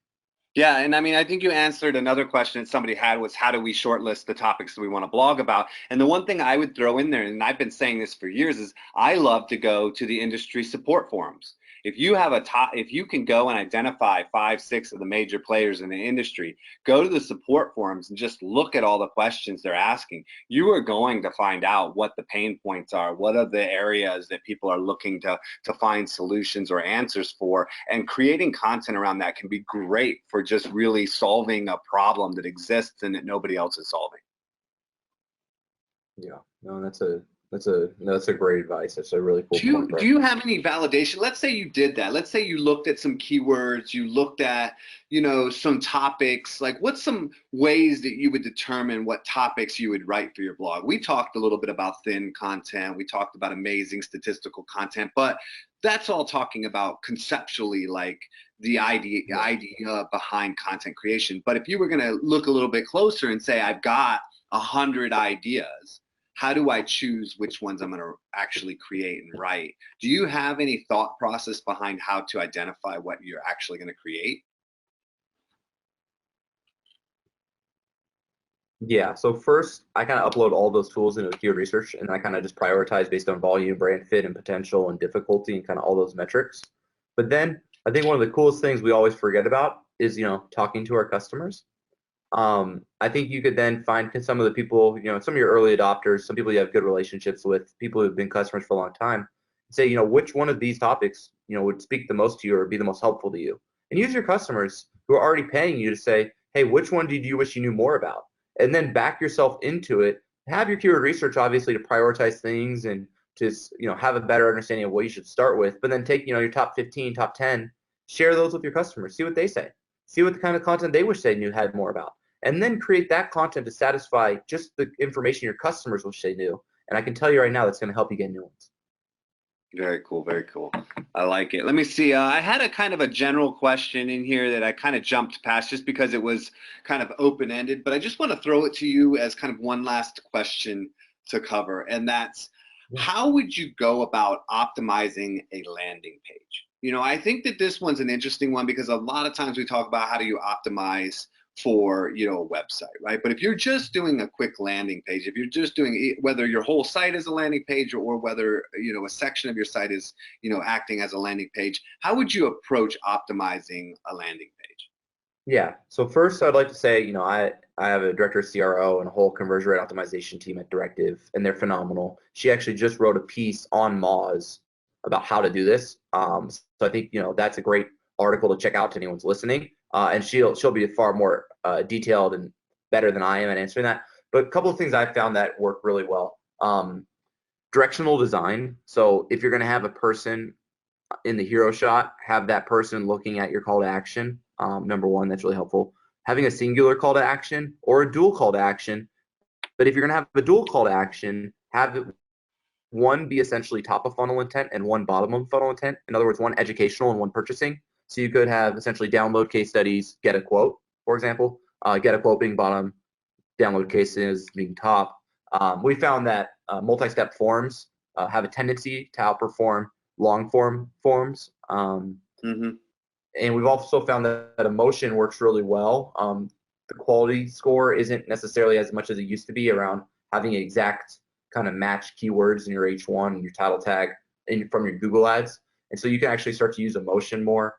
Yeah, and I mean, I think you answered another question that somebody had was how do we shortlist the topics that we want to blog about? And the one thing I would throw in there, and I've been saying this for years, is I love to go to the industry support forums. If you have if you can go and identify 5, 6 of the major players in the industry, go to the support forums and just look at all the questions they're asking. You are going to find out what the pain points are, what are the areas that people are looking to find solutions or answers for, and creating content around that can be great for just really solving a problem that exists and that nobody else is solving. Yeah, no, that's a great advice. That's a really cool point. Do you have any validation? Let's say you did that. Let's say you looked at some keywords, you looked at, some topics. Like, what's some ways that you would determine what topics you would write for your blog? We talked a little bit about thin content. We talked about amazing statistical content, but that's all talking about conceptually, like the idea behind content creation. But if you were going to look a little bit closer and say, I've got 100 ideas, how do I choose which ones I'm going to actually create and write? Do you have any thought process behind how to identify what you're actually going to create? Yeah, so first I kind of upload all those tools into keyword research, and I kind of just prioritize based on volume, brand fit, and potential and difficulty and kind of all those metrics. But then I think one of the coolest things we always forget about is, talking to our customers. I think you could then find some of the people, some of your early adopters, some people you have good relationships with, people who've been customers for a long time, say, which one of these topics, would speak the most to you or be the most helpful to you. And use your customers who are already paying you to say, hey, which one did you wish you knew more about? And then back yourself into it. Have your keyword research, obviously, to prioritize things and to, have a better understanding of what you should start with. But then take, your top 15, top 10, share those with your customers. See what they say. See what the kind of content they wish they knew had more about. And then create that content to satisfy just the information your customers wish they knew. And I can tell you right now, that's going to help you get new ones. Very cool, very cool. I like it. Let me see. I had a kind of a general question in here that I kind of jumped past just because it was kind of open-ended, but I just want to throw it to you as kind of one last question to cover, and that's Yeah. how would you go about optimizing a landing page? You know, I think that this one's an interesting one because a lot of times we talk about how do you optimize for, you know, a website, right? But if you're just doing a quick landing page, if you're just doing whether your whole site is a landing page or whether, you know, a section of your site is, you know, acting as a landing page, how would you approach optimizing a landing page? Yeah. So first, I'd like to say, I have a director of CRO and a whole conversion rate optimization team at Directive, and they're phenomenal. She actually just wrote a piece on Moz about how to do this. So I think that's a great article to check out to anyone's listening. And she'll be far more detailed and better than I am at answering that. But a couple of things I found that work really well. Directional design. So if you're going to have a person in the hero shot, have that person looking at your call to action. Number one, that's really helpful. Having a singular call to action or a dual call to action. But if you're going to have a dual call to action, have one be essentially top of funnel intent and one bottom of funnel intent. In other words, one educational and one purchasing. So you could have essentially download case studies, get a quote, for example, get a quote being bottom, download cases being top. We found that multi-step forms have a tendency to outperform long form forms. Mm-hmm. And we've also found that emotion works really well. The quality score isn't necessarily as much as it used to be around having exact kind of match keywords in your H1 and your title tag from your Google ads. And so you can actually start to use emotion more,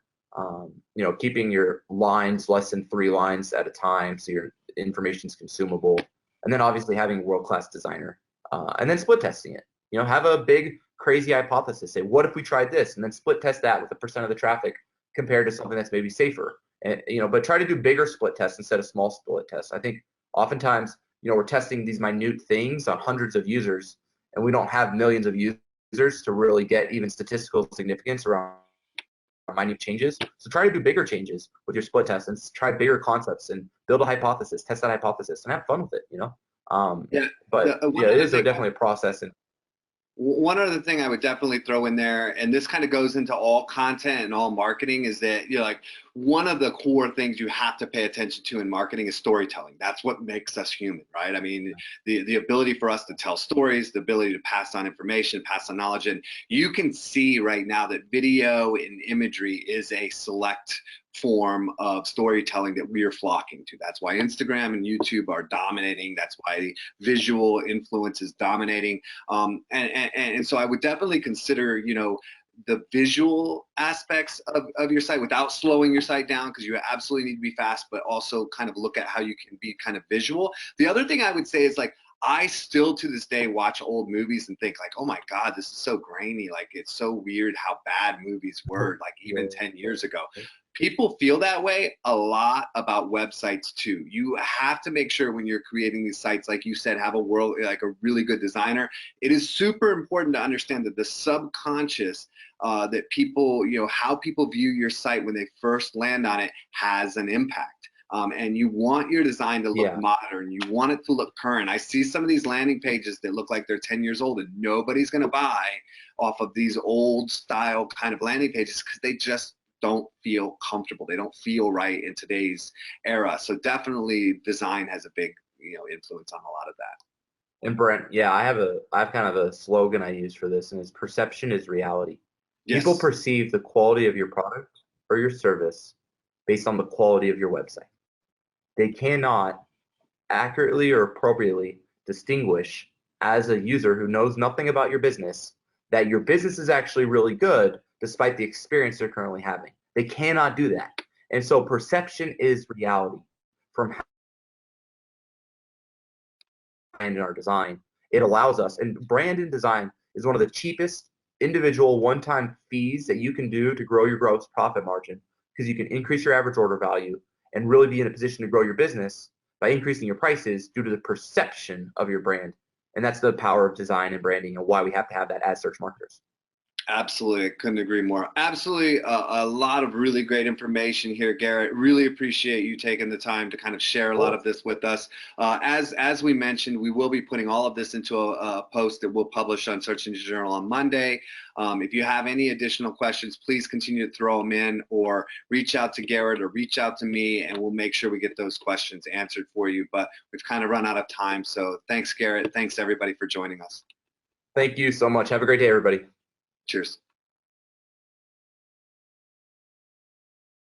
keeping your lines less than 3 lines at a time so your information is consumable. And then obviously having a world-class designer. And then split testing it. Have a big crazy hypothesis. Say, what if we tried this? And then split test that with a percent of the traffic compared to something that's maybe safer. And, but try to do bigger split tests instead of small split tests. I think oftentimes, we're testing these minute things on hundreds of users, and we don't have millions of users to really get even statistical significance around minute changes. So try to do bigger changes with your split tests and try bigger concepts and build a hypothesis, test that hypothesis, and have fun with it. Yeah. But One yeah, it other is thing definitely a process. And One other thing I would definitely throw in there, and this kind of goes into all content and all marketing, is that like one of the core things you have to pay attention to in marketing is storytelling. That's what makes us human, right? I mean, the ability for us to tell stories, the ability to pass on information, pass on knowledge, and you can see right now that video and imagery is a select form of storytelling that we are flocking to. That's why Instagram and YouTube are dominating. That's why visual influence is dominating. And so I would definitely consider, the visual aspects of your site without slowing your site down, because you absolutely need to be fast, but also kind of look at how you can be kind of visual. The other thing I would say is like, I still to this day watch old movies and think like, oh my God, this is so grainy. Like it's so weird how bad movies were like even 10 years ago. People feel that way a lot about websites too. You have to make sure when you're creating these sites, like you said, have like a really good designer. It is super important to understand that the subconscious, that people, how people view your site when they first land on it has an impact. And you want your design to look yeah, modern. You want it to look current. I see some of these landing pages that look like they're 10 years old, and nobody's going to buy off of these old style kind of landing pages because they just don't feel comfortable. They don't feel right in today's era. So definitely design has a big, influence on a lot of that. and Brent, yeah, I have kind of a slogan I use for this, and it's perception is reality. People Yes. perceive the quality of your product or your service based on the quality of your website. They cannot accurately or appropriately distinguish as a user who knows nothing about your business that your business is actually really good despite the experience they're currently having. They cannot do that. And so perception is reality from in our design. It allows us, and brand and design is one of the cheapest individual one-time fees that you can do to grow your gross profit margin, because you can increase your average order value and really be in a position to grow your business by increasing your prices due to the perception of your brand. And that's the power of design and branding and why we have to have that as search marketers. Absolutely, I couldn't agree more. Absolutely, a lot of really great information here, Garrett. Really appreciate you taking the time to kind of share a lot of this with us. As we mentioned, we will be putting all of this into a post that we'll publish on Search Engine Journal on Monday. If you have any additional questions, please continue to throw them in, or reach out to Garrett or reach out to me, and we'll make sure we get those questions answered for you. But we've kind of run out of time, so thanks, Garrett. Thanks everybody for joining us. Thank you so much. Have a great day, everybody. Cheers.